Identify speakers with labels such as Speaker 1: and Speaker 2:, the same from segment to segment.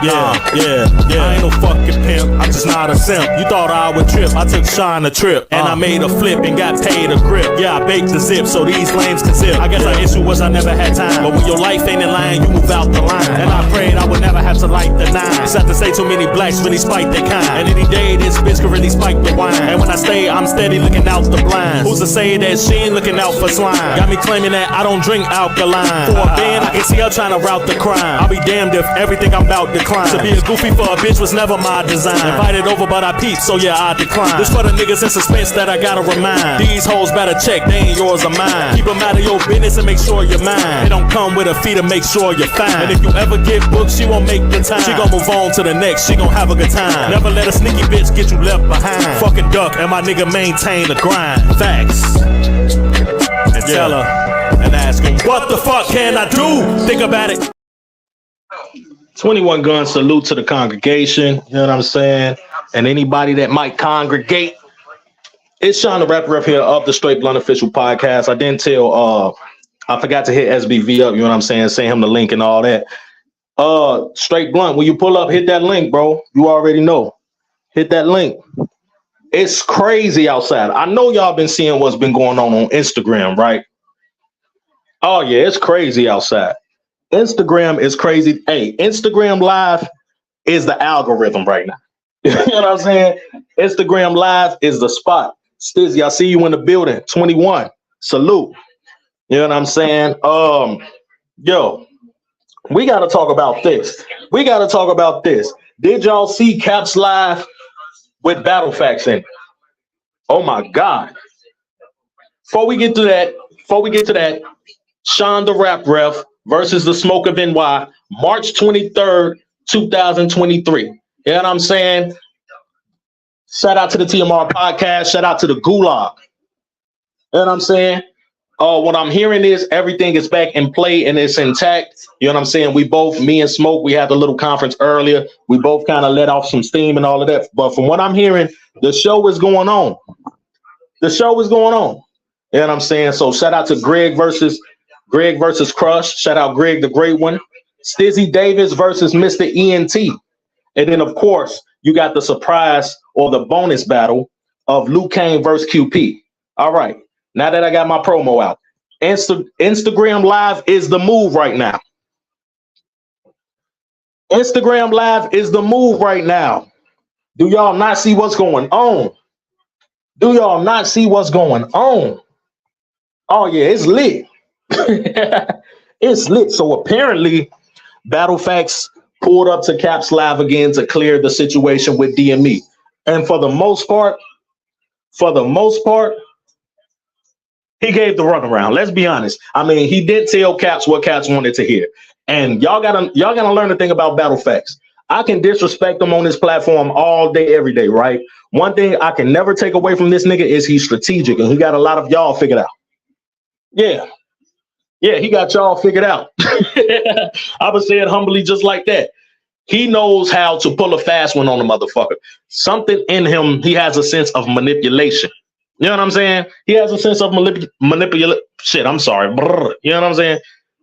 Speaker 1: Yeah. I ain't no fucking pimp. I'm just not a simp. You thought I would trip. I took Sean a trip. And I made a flip and got paid a grip. Yeah, I baked the zip so these lames can zip. I guess our issue was I never had time. But when your life ain't in line, you move out the line. And I prayed I would never have to light the nine. Sad to say too many blacks really spike their kind. And any day this bitch could really spike the wine. And when I stay, I'm steady looking out the blinds. Who's to say that she ain't looking out for slime? Got me claiming that I don't drink alkaline. For a band, I can see her trying to route the crime. I'll be damned if everything I'm about decline. To be a goofy for a bitch was never my design. Invited over but I peeped, so yeah, I decline. This for the niggas in suspense that I gotta remind. These hoes better check, they ain't yours or mine. Keep them out of your business and make sure you're mine. They don't come with a fee to make sure you're fine. And if you ever get booked, she won't make the time. She gon' move on to the next, she gon' have a good time. Never let a sneaky bitch get you left behind. Fucking duck and my nigga maintain the grind. Facts. And tell her and ask her, what the fuck can I do? Think about it.
Speaker 2: 21 gun salute to the congregation, you know what I'm saying? And anybody that might congregate. It's Sean the Rap here of the Straight Blunt Official Podcast. I didn't tell I forgot to hit SBV up, you know what I'm saying? Send him the link and all that. Straight Blunt, when you pull up, hit that link, bro. You already know. Hit that link. It's crazy outside. I know y'all been seeing what's been going on Instagram, right? Oh yeah, it's crazy outside. Instagram is crazy. Hey, Instagram Live is the algorithm right now. You know what I'm saying? Instagram Live is the spot. Stizzy, I see you in the building. 21. Salute. You know what I'm saying? Yo, we got to talk about this. Did y'all see Caps Live with Battle Facts in it? Oh my God. Before we get to that, Sean the Rap Ref versus the Smoke of NY, March 23rd, 2023. You know what I'm saying? Shout out to the TMR podcast. Shout out to the Gulag. You know what I'm saying? What I'm hearing is everything is back in play and it's intact. You know what I'm saying? Me and Smoke, we had a little conference earlier. We both kind of let off some steam and all of that. But from what I'm hearing, the show is going on. You know what I'm saying? So shout out to Greg versus Crush. Shout out Greg, the great one. Stizzy Davis versus Mr. ENT. And then, of course, you got the surprise or the bonus battle of Luke Kane versus QP. All right. Now that I got my promo out, Instagram Live is the move right now. Instagram Live is the move right now. Do y'all not see what's going on? Oh, yeah, it's lit. It's lit. So apparently, Battle Facts pulled up to Caps Live again to clear the situation with DME. And for the most part, he gave the runaround. Let's be honest. I mean, he did tell Caps what Caps wanted to hear. And y'all gotta learn the thing about Battle Facts. I can disrespect him on this platform all day, every day, right? One thing I can never take away from this nigga is he's strategic and he got a lot of y'all figured out. Yeah, he got y'all figured out. I would say it humbly just like that. He knows how to pull a fast one on a motherfucker. Something in him, he has a sense of manipulation. You know what I'm saying? He has a sense of manipulation. Shit, I'm sorry. Brr. You know what I'm saying?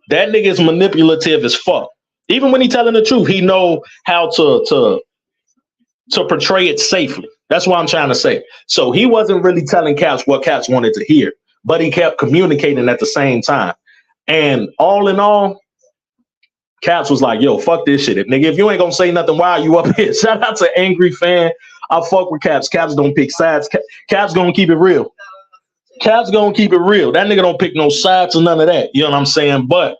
Speaker 2: That nigga is manipulative as fuck. Even when he telling the truth, he know how to portray it safely. That's what I'm trying to say. So he wasn't really telling Caps what Caps wanted to hear, but he kept communicating at the same time. And all in all, Caps was like, yo, fuck this shit. If you ain't gonna say nothing, why are you up here? Shout out to Angry Fan. I fuck with Caps. Caps don't pick sides. Caps gonna keep it real. That nigga don't pick no sides or none of that. You know what I'm saying? But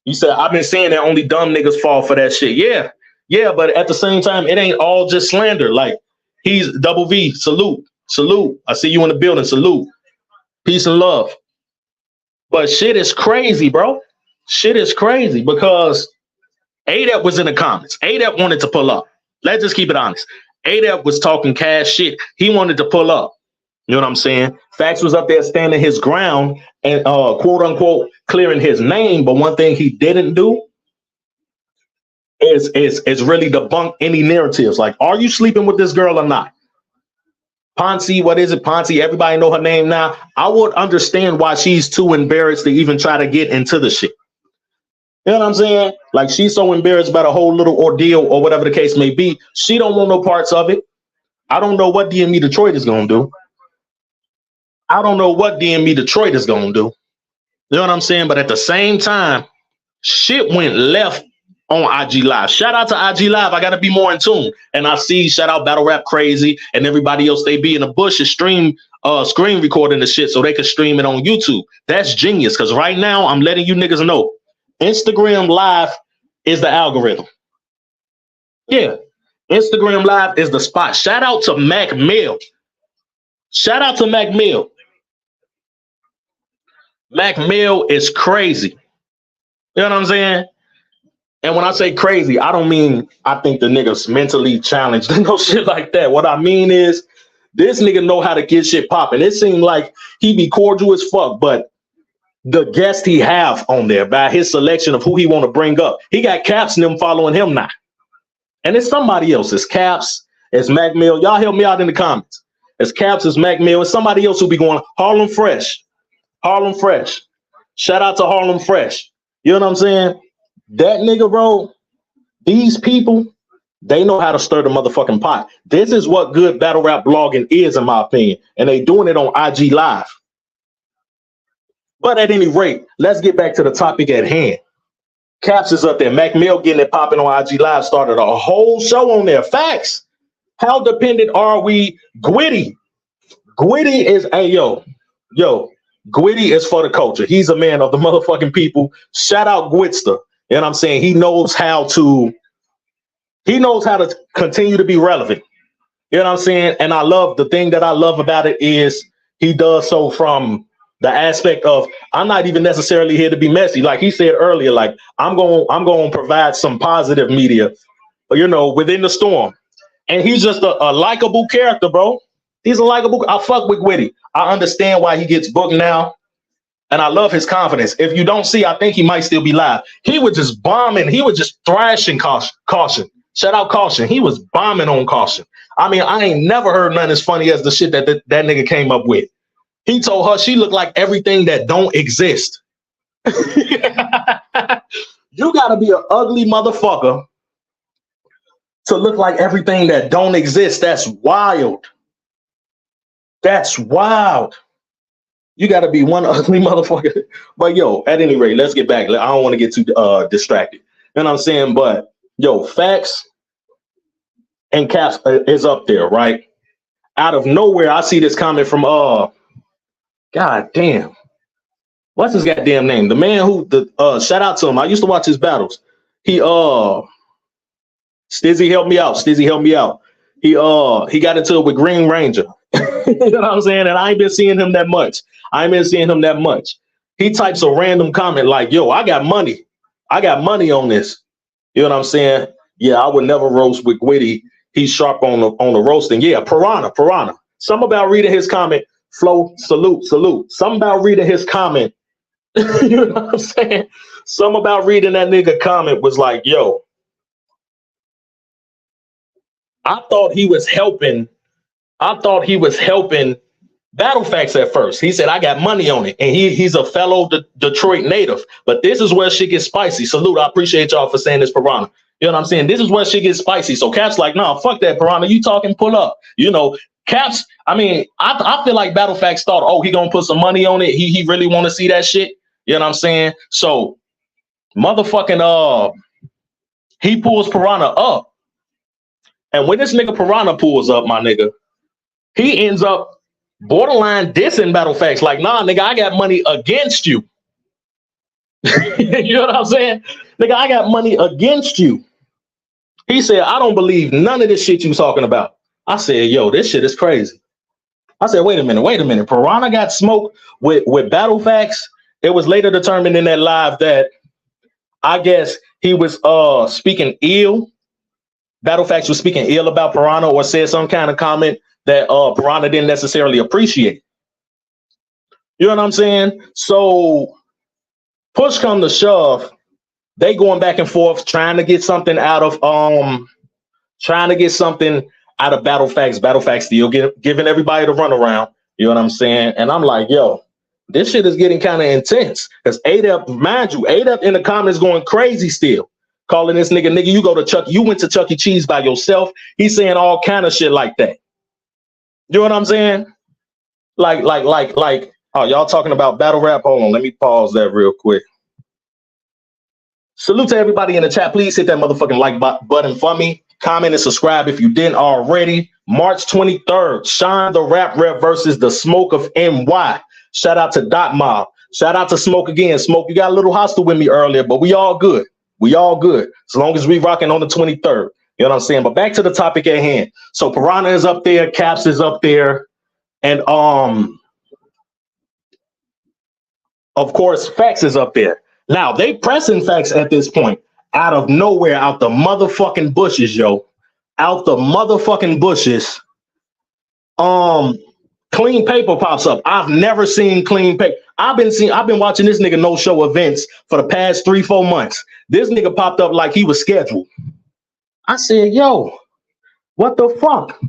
Speaker 2: he said, I've been saying that only dumb niggas fall for that shit. Yeah, but at the same time, it ain't all just slander. Like, he's Double V. Salute. I see you in the building. Salute. Peace and love. But shit is crazy, bro. Shit is crazy because ADEP was in the comments. ADEP wanted to pull up. Let's just keep it honest. ADEP was talking cash shit. He wanted to pull up. You know what I'm saying? Fax was up there standing his ground and quote unquote clearing his name. But one thing he didn't do is really debunk any narratives. Like, are you sleeping with this girl or not? Ponzi, what is it? Ponzi, everybody know her name now. I would understand why she's too embarrassed to even try to get into the shit. You know what I'm saying? Like she's so embarrassed about a whole little ordeal or whatever the case may be. She don't want no parts of it. I don't know what DME Detroit is gonna do. I don't know what DME Detroit is gonna do. You know what I'm saying? But at the same time, shit went left on IG Live. Shout out to IG Live. I gotta be more in tune. And I see shout out Battle Rap Crazy and everybody else. They be in the bushes screen recording the shit so they can stream it on YouTube. That's genius. Cause right now I'm letting you niggas know Instagram Live is the algorithm. Yeah. Instagram Live is the spot. Shout out to Mac Mill. Shout out to Mac Mill. Mac Mill is crazy. You know what I'm saying? And when I say crazy, I don't mean I think the nigga's mentally challenged and no shit like that. What I mean is this nigga know how to get shit popping. It seemed like he be cordial as fuck, but the guest he have on there by his selection of who he want to bring up, he got Caps and them following him now. And it's somebody else. It's Caps, it's Mac Mill. Y'all help me out in the comments. It's Caps, it's Mac Mill, it's somebody else who be going Harlem Fresh. Harlem Fresh. Shout out to Harlem Fresh. You know what I'm saying? That nigga, bro, these people, they know how to stir the motherfucking pot. This is what good battle rap blogging is, in my opinion. And they doing it on IG Live. But at any rate, let's get back to the topic at hand. Caps is up there. Mac Mill getting it popping on IG Live, started a whole show on there. Facts. How dependent are we? Gwitty. Gwitty is, hey, yo, Gwitty is for the culture. He's a man of the motherfucking people. Shout out Gwitster. You know what I'm saying? He knows how to continue to be relevant. You know what I'm saying? And the thing that I love about it is he does so from the aspect of I'm not even necessarily here to be messy. Like he said earlier, like I'm going to provide some positive media, you know, within the storm. And he's just a likable character, bro. He's a likable. I fuck with Gwitty. I understand why he gets booked now. And I love his confidence. If you don't see, I think he might still be live. He was just bombing. He was just thrashing Caution. Shout out Caution. He was bombing on Caution. I mean, I ain't never heard nothing as funny as the shit that nigga came up with. He told her she looked like everything that don't exist. You gotta be an ugly motherfucker to look like everything that don't exist. That's wild. That's wild. You got to be one ugly motherfucker. But yo, at any rate, let's get back. I don't want to get too distracted. You know what I'm saying? But yo, Facts and Caps is up there, right? Out of nowhere, I see this comment from God damn. What's his goddamn name? The man who shout out to him. I used to watch his battles. He Stizzy helped me out. Stizzy helped me out. He got into it with Green Ranger. You know what I'm saying? And I ain't been seeing him that much. He types a random comment like, yo, I got money. I got money on this. You know what I'm saying? Yeah, I would never roast with Gwitty. He's sharp on the roasting. Yeah, Piranha. Something about reading his comment. Flo, salute. Something about reading his comment. You know what I'm saying? Something about reading that nigga comment was like, yo, I thought he was helping Battle Facts at first. He said, I got money on it. And he's a fellow Detroit native. But this is where shit gets spicy. Salute. I appreciate y'all for saying this, Piranha. You know what I'm saying? This is where shit gets spicy. So Caps like, nah, fuck that, Piranha. You talking, pull up. You know, Caps, I mean, I feel like Battle Facts thought, oh, he gonna put some money on it. He really want to see that shit. You know what I'm saying? So motherfucking he pulls Piranha up. And when this nigga Piranha pulls up, my nigga, he ends up borderline dissing Battle Facts. Like, nah, nigga, I got money against you. You know what I'm saying? Nigga, I got money against you. He said, I don't believe none of this shit you talking about. I said, yo, this shit is crazy. I said, wait a minute. Piranha got smoked with Battle Facts. It was later determined in that live that I guess he was speaking ill. Battle Facts was speaking ill about Piranha or said some kind of comment that Piranha didn't necessarily appreciate. You know what I'm saying? So push come to shove, they going back and forth trying to get something out of Battle Facts. Battle Facts still giving everybody the runaround. You know what I'm saying? And I'm like, yo, This shit is getting kind of intense because ADEP, mind you, ADEP in the comments going crazy still, calling this nigga, you go to Chuck, you went to Chuck E. Cheese by yourself. He's saying all kind of shit like that. You know what I'm saying? Like, oh, y'all talking about battle rap? Hold on, let me pause that real quick. Salute to everybody in the chat. Please hit that motherfucking like button for me. Comment and subscribe if you didn't already. March 23rd, Shine the Rap Rep versus the Smoke of NY. Shout out to Dot Mob. Shout out to Smoke again. Smoke, you got a little hostile with me earlier, but we all good. We all good. As long as we rocking on the 23rd. You know what I'm saying? But back to the topic at hand. So Piranha is up there, Caps is up there, and of course, Facts is up there. Now they pressing Facts at this point out of nowhere, out the motherfucking bushes, yo. Out the motherfucking bushes. Clean Paper pops up. I've never seen Clean Paper. I've been watching this nigga no show events for the past 3-4 months. This nigga popped up like he was scheduled. I said, yo, what the fuck?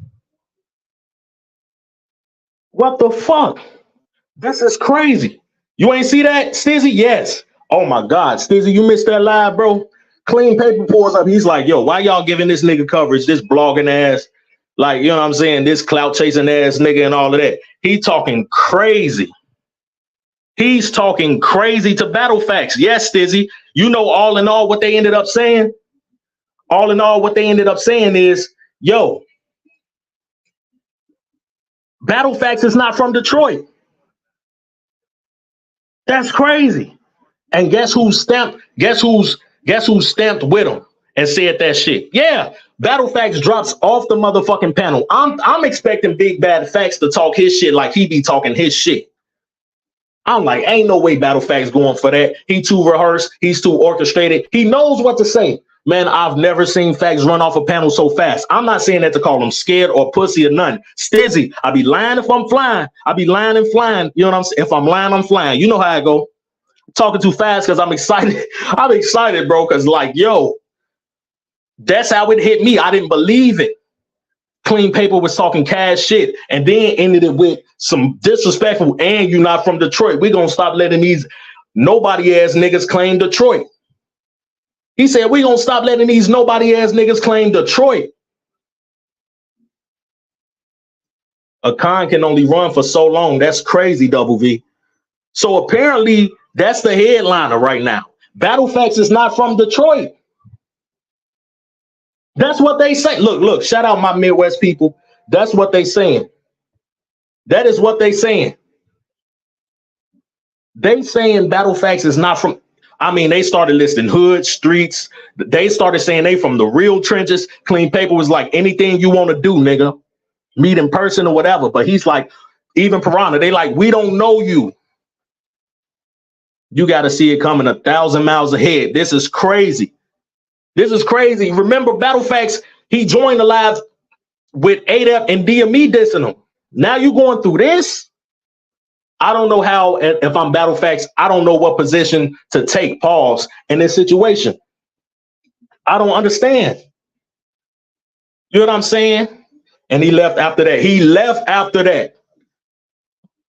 Speaker 2: What the fuck? This is crazy. You ain't see that, Stizzy? Yes. Oh my God, Stizzy, you missed that live, bro. Clean Paper pulls up. He's like, yo, why y'all giving this nigga coverage, this blogging ass, like, you know what I'm saying, this clout chasing ass nigga and all of that. He talking crazy. He's talking crazy to Battle Facts. Yes, Stizzy. You know, all in all, what they ended up saying? All in all, what they ended up saying is, yo, Battle Facts is not from Detroit. That's crazy. And guess who's stamped with him and said that shit? Yeah, Battle Facts drops off the motherfucking panel. I'm expecting Big Bad Facts to talk his shit like he be talking his shit. I'm like, ain't no way Battle Facts going for that. He too rehearsed. He's too orchestrated. He knows what to say. Man, I've never seen Facts run off a panel so fast. I'm not saying that to call him scared or pussy or nothing. Stizzy, I be lying if I'm flying. I be lying and flying. You know what I'm saying? If I'm lying, I'm flying. You know how I go. Talking too fast because I'm excited. I'm excited, bro, because like, yo, that's how it hit me. I didn't believe it. Clean Paper was talking cash shit and then ended it with some disrespectful, and you not from Detroit. We're going to stop letting these nobody ass niggas claim Detroit. He said, we're going to stop letting these nobody ass niggas claim Detroit. A con can only run for so long. That's crazy, Double V. So apparently that's the headliner right now. Battle Facts is not from Detroit. That's what they say. Look, shout out my Midwest people. That's what they saying. That is what they saying. They saying Battle Facts is not from, I mean, they started listing hood, streets. They started saying they from the real trenches. Clean Paper was like, anything you want to do, nigga. Meet in person or whatever. But he's like, even Piranha, they like, we don't know you. You got to see it coming 1,000 miles ahead. This is crazy. This is crazy. Remember, Battle Facts, he joined the live with ADEP and DME dissing him. Now you going through this? I don't know how, if I'm Battle Facts, I don't know what position to take, pause, in this situation. I don't understand. You know what I'm saying? And he left after that. He left after that.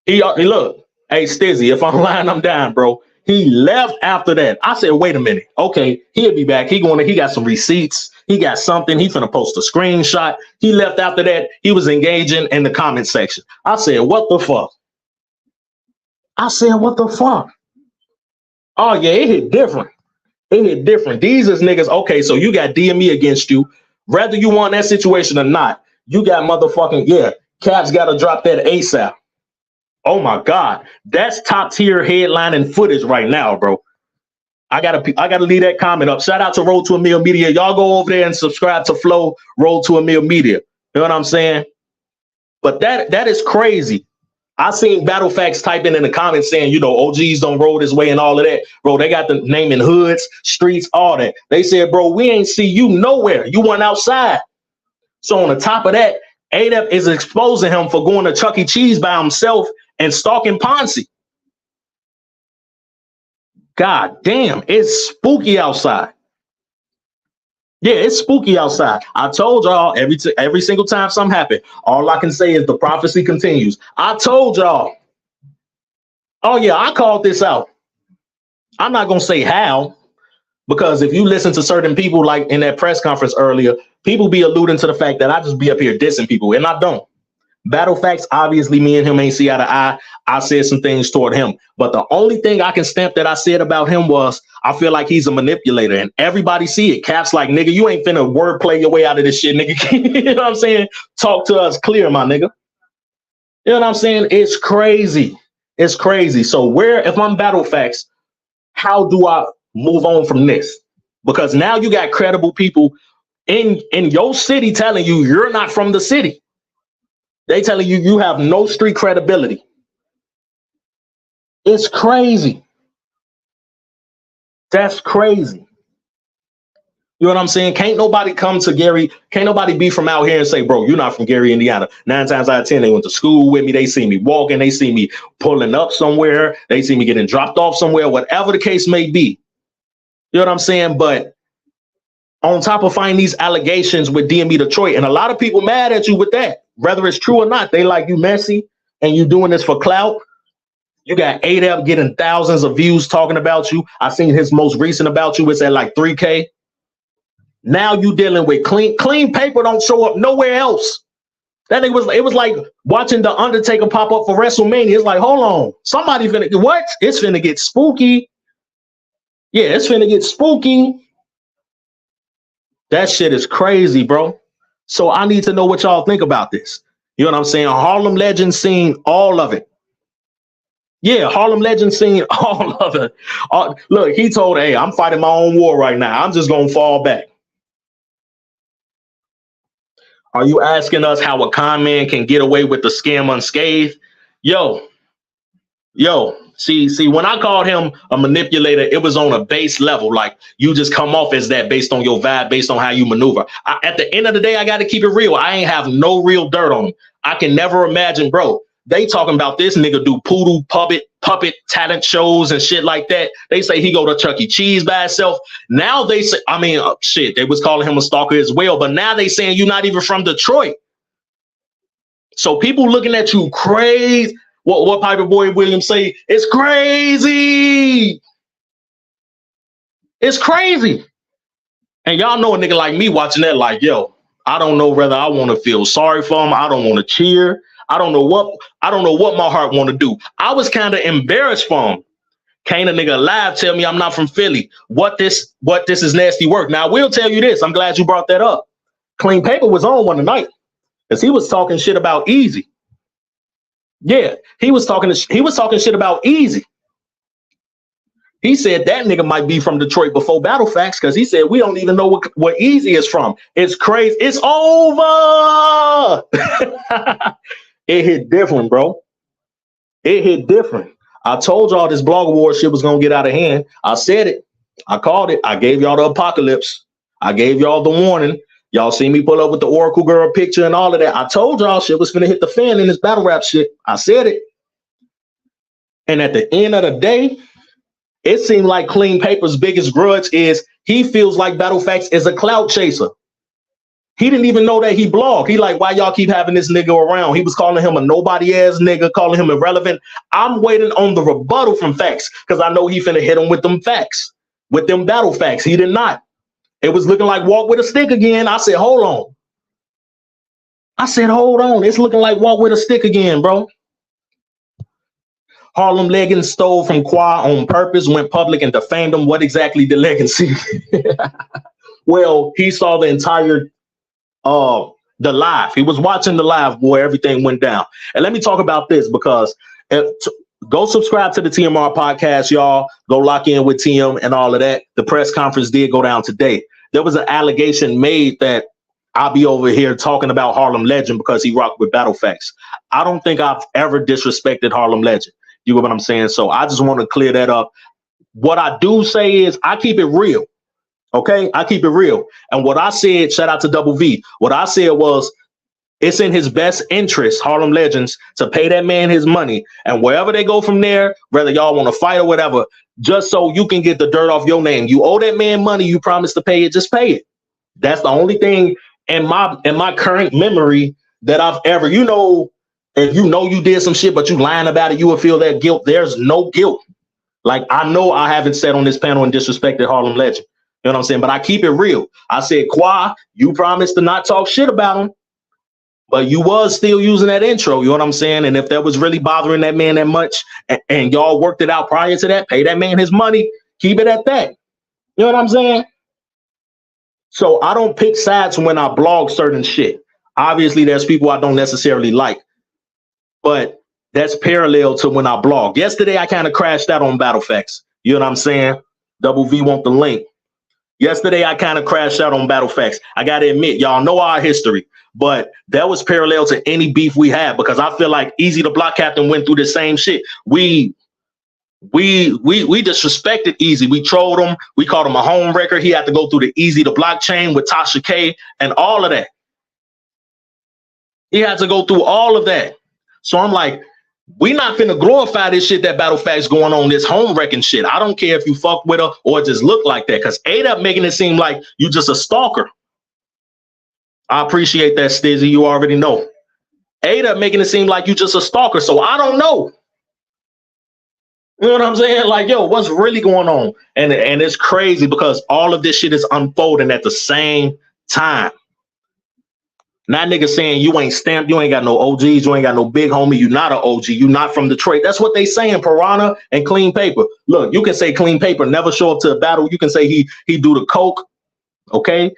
Speaker 2: He look, hey, Stizzy, if I'm lying, I'm down, bro. He left after that. I said, wait a minute. Okay, he'll be back. He got some receipts. He got something. He finna post a screenshot. He left after that. He was engaging in the comment section. I said, what the fuck? I said, what the fuck? Oh, yeah, it hit different. It hit different. These is niggas. Okay, so you got DME against you. Whether you want that situation or not, you got motherfucking, yeah, Caps got to drop that ASAP. Oh my God, that's top tier headlining footage right now, bro. I gotta leave that comment up. Shout out to Road to a Meal Media. Y'all go over there and subscribe to Flow Road to a Meal Media. You know what I'm saying? But that is crazy. I seen Battle Facts typing in the comments saying, you know, OGs don't roll this way and all of that. Bro, they got the naming hoods, streets, all that. They said, bro, we ain't see you nowhere. You weren't outside. So on the top of that, ADEP is exposing him for going to Chuck E. Cheese by himself and stalking Ponzi. God damn, it's spooky outside. Yeah, it's spooky outside. I told y'all every single time something happened, all I can say is the prophecy continues. I told y'all Oh yeah, I called this out. I'm not gonna say how, because if you listen to certain people, like in that press conference earlier, people be alluding to the fact that I just be up here dissing people, and I don't. Battle facts, obviously, me and him ain't see eye to eye. I said some things toward him, but the only thing I can stamp that I said about him was I feel like he's a manipulator, and everybody see it. Caps like, nigga, you ain't finna wordplay your way out of this shit, nigga. You know what I'm saying? Talk to us clear, my nigga. You know what I'm saying? It's crazy. It's crazy. So if I'm Battle Facts, how do I move on from this? Because now you got credible people in your city telling you you're not from the city. They telling you you have no street credibility. It's crazy. That's crazy. You know what I'm saying? Can't nobody come to Gary. Can't nobody be from out here and say, bro, you're not from Gary, Indiana. 9 times out of 10, they went to school with me. They see me walking. They see me pulling up somewhere. They see me getting dropped off somewhere, whatever the case may be. You know what I'm saying? But on top of finding these allegations with DMV Detroit, and a lot of people mad at you with that, whether it's true or not. They like you messy and you doing this for clout. You got ADEP getting thousands of views talking about you. I seen his most recent about you. It's at like 3K. Now you dealing with clean paper don't show up nowhere else. It was like watching The Undertaker pop up for WrestleMania. It's like, hold on, somebody finna what? It's finna get spooky. Yeah, it's finna get spooky. That shit is crazy, bro. So I need to know what y'all think about this. You know what I'm saying? Harlem Legends seen all of it. Yeah, Harlem Legends seen all of it. Look, he told, hey, I'm fighting my own war right now. I'm just going to fall back. Are you asking us how a con man can get away with the scam unscathed? Yo, see, when I called him a manipulator, it was on a base level. Like, you just come off as that based on your vibe, based on how you maneuver. At the end of the day, I got to keep it real. I ain't have no real dirt on him. I can never imagine, bro. They talking about this nigga do poodle puppet talent shows and shit like that. They say he go to Chuck E. Cheese by himself. Now they say, shit, they was calling him a stalker as well. But now they saying you're not even from Detroit. So people looking at you crazy. What Piper Boy Williams say? It's crazy. It's crazy. And y'all know a nigga like me watching that like, yo, I don't know whether I want to feel sorry for him. I don't want to cheer. I don't know what my heart want to do. I was kind of embarrassed for him. Can't a nigga live tell me I'm not from Philly? What this is nasty work. Now I will tell you this. I'm glad you brought that up. Clean Paper was on one tonight because he was talking shit about Easy. Yeah, he was talking shit about Easy. He said that nigga might be from Detroit before Battle Facts because he said we don't even know what Easy is from. It's crazy. It's over. It hit different, bro. It hit different. I told y'all this blog award shit was gonna get out of hand. I said it. I called it. I gave y'all the apocalypse. I gave y'all the warning. Y'all see me pull up with the Oracle Girl picture and all of that. I told y'all shit was gonna hit the fan in this battle rap shit. I said it. And at the end of the day, it seemed like Clean Paper's biggest grudge is he feels like Battle Facts is a clout chaser. He didn't even know that he blogged. He like, why y'all keep having this nigga around? He was calling him a nobody ass nigga, calling him irrelevant. I'm waiting on the rebuttal from Facts because I know he finna hit him with them facts, with them battle facts. He did not. It was looking like walk with a stick again. I said, hold on. It's looking like walk with a stick again, bro. Harlem Legends stole from Qua on purpose, went public and defamed him. What exactly did Legend see? Well, he saw the entire the live. He was watching the live where everything went down. And let me talk about this because go subscribe to the TMR podcast, y'all. Go lock in with TM and all of that. The press conference did go down today. There was an allegation made that I'll be over here talking about Harlem Legend because he rocked with Battle Facts. I don't think I've ever disrespected Harlem Legend. You get what I'm saying? So I just want to clear that up. What I do say is I keep it real. Okay, I keep it real. And what I said, shout out to Double V. What I said was it's in his best interest, Harlem Legends, to pay that man his money. And wherever they go from there, whether y'all want to fight or whatever, just so you can get the dirt off your name. You owe that man money. You promised to pay it. Just pay it. That's the only thing in my current memory that I've ever, If you know you did some shit, but you lying about it, you will feel that guilt. There's no guilt. Like, I know I haven't said on this panel and disrespected Harlem Legend. You know what I'm saying? But I keep it real. I said, Qua, you promised to not talk shit about him, but you was still using that intro. You know what I'm saying? And if that was really bothering that man that much and y'all worked it out prior to that, pay that man his money, keep it at that. You know what I'm saying? So I don't pick sides when I blog certain shit. Obviously, there's people I don't necessarily like, but that's parallel to when I blog. Yesterday, I kind of crashed out on BattleFacts. You know what I'm saying? Double V want the link. Yesterday, I kind of crashed out on BattleFacts. I got to admit, y'all know our history, but that was parallel to any beef we had, because I feel like Easy the Block Captain went through the same shit. We disrespected Easy. We trolled him. We called him a home wrecker. He had to go through the Easy the Blockchain with Tasha K and all of that. He had to go through all of that. So I'm like, we not finna glorify this shit that BattleFacts going on, this home wrecking shit. I don't care if you fuck with her or just look like that, because A-Dub making it seem like you just a stalker. I appreciate that, Stizzy. You already know. A-Dub making it seem like you just a stalker. So I don't know. You know what I'm saying? Like, yo, what's really going on? And it's crazy because all of this shit is unfolding at the same time. Not niggas saying you ain't stamped, you ain't got no OGs, you ain't got no big homie, you not an OG, you not from Detroit. That's what they saying, Piranha and Clean Paper. Look, you can say Clean Paper never show up to a battle. You can say he do the coke, okay?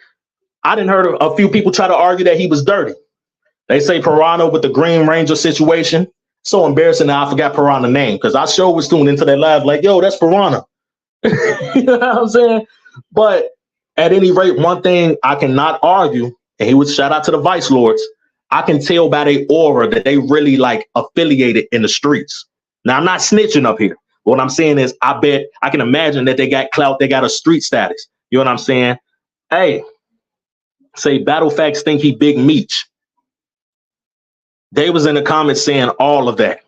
Speaker 2: I didn't heard a few people try to argue that he was dirty. They say Piranha with the Green Ranger situation. So embarrassing that I forgot Piranha's name, because I sure was tuned into that live like, yo, that's Piranha. You know what I'm saying? But at any rate, one thing I cannot argue, and he would shout out to the Vice Lords, I can tell by their aura that they really like affiliated in the streets. Now, I'm not snitching up here. What I'm saying is I can imagine that they got clout, they got a street status. You know what I'm saying? Hey, say BattleFacts think he Big Meech. They was in the comments saying all of that.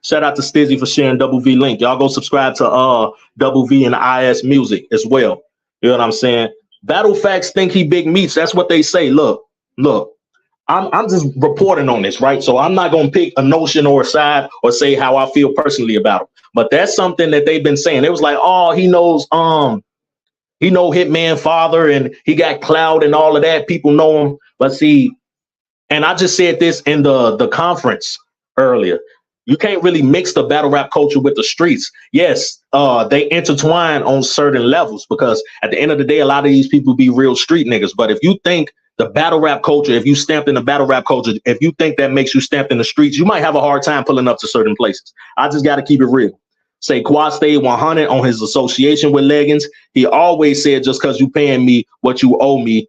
Speaker 2: Shout out to Stizzy for sharing Double V link. Y'all go subscribe to Double V and IS Music as well. You know what I'm saying? BattleFacts think he Big Meech. That's what they say. Look, I'm just reporting on this, right? So I'm not gonna pick a notion or a side or say how I feel personally about him. But that's something that they've been saying. It was like, oh, he knows Hitman father and he got clout and all of that. People know him. But see, and I just said this in the conference earlier. You can't really mix the battle rap culture with the streets. Yes, they intertwine on certain levels, because at the end of the day, a lot of these people be real street niggas. But if you think the battle rap culture, if you stamped in the battle rap culture, if you think that makes you stamped in the streets, you might have a hard time pulling up to certain places. I just got to keep it real. Say Quad stayed 100 on his association with Leggins. He always said, just because you paying me what you owe me,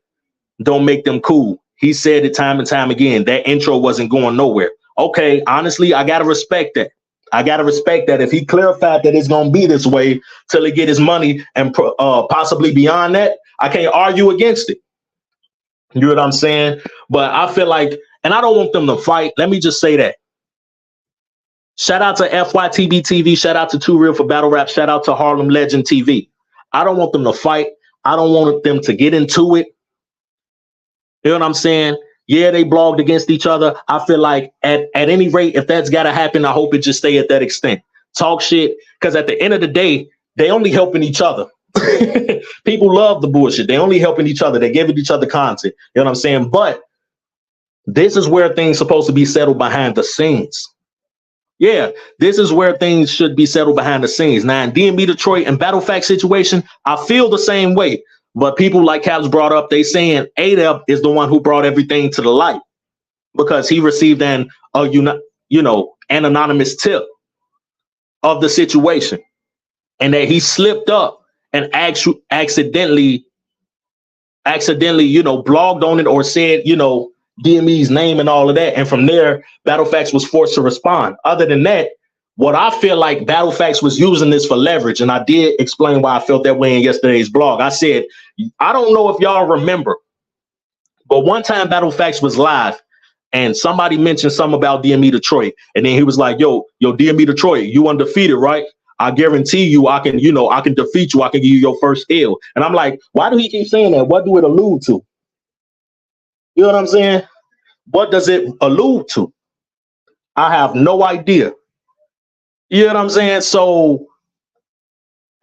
Speaker 2: don't make them cool. He said it time and time again. That intro wasn't going nowhere. Okay, honestly, I gotta respect that. I gotta respect that. If he clarified that it's gonna be this way till he get his money and possibly beyond that, I can't argue against it. You know what I'm saying? But I feel like, and I don't want them to fight. Let me just say that. Shout out to FYTB TV. Shout out to Too Real for Battle Rap. Shout out to Harlem Legend TV. I don't want them to fight. I don't want them to get into it. You know what I'm saying? Yeah, they blogged against each other. I feel like at any rate, if that's got to happen, I hope it just stay at that extent. Talk shit, because at the end of the day, they only helping each other. People love the bullshit. They only helping each other. They giving each other content. You know what I'm saying? But this is where things supposed to be settled behind the scenes. Yeah, this is where things should be settled behind the scenes. Now, in DMB Detroit and BattleFacts situation, I feel the same way. But people like Caps brought up, they saying A-Dub is the one who brought everything to the light because he received an anonymous tip of the situation, and that he slipped up and accidentally, blogged on it or said, DME's name and all of that. And from there, BattleFacts was forced to respond. Other than that, what I feel like BattleFacts was using this for leverage, and I did explain why I felt that way in yesterday's blog. I said, I don't know if y'all remember, but one time BattleFacts was live and somebody mentioned something about DME Detroit. And then he was like, yo, DME Detroit, you undefeated, right? I guarantee you I can defeat you. I can give you your first L. And I'm like, why do he keep saying that? What do it allude to? You know what I'm saying? What does it allude to? I have no idea. You know what I'm saying? So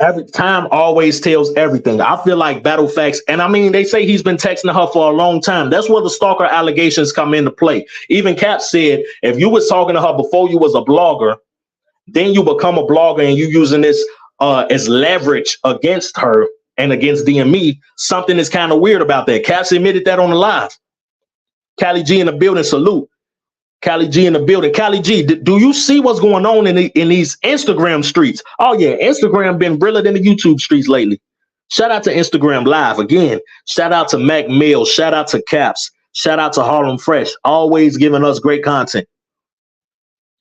Speaker 2: every time always tells everything. I feel like Battle Facts, and I mean, they say he's been texting her for a long time. That's where the stalker allegations come into play. Even Cap said, if you was talking to her before you was a blogger, then you become a blogger and you using this as leverage against her and against DME, something is kind of weird about that. Caps admitted that on the live. Callie G in the building, salute. Callie G in the building. Callie G, do you see what's going on in these Instagram streets? Oh yeah, Instagram been realer than the YouTube streets lately. Shout out to Instagram Live again. Shout out to Mac Mill. Shout out to Caps. Shout out to Harlem Fresh. Always giving us great content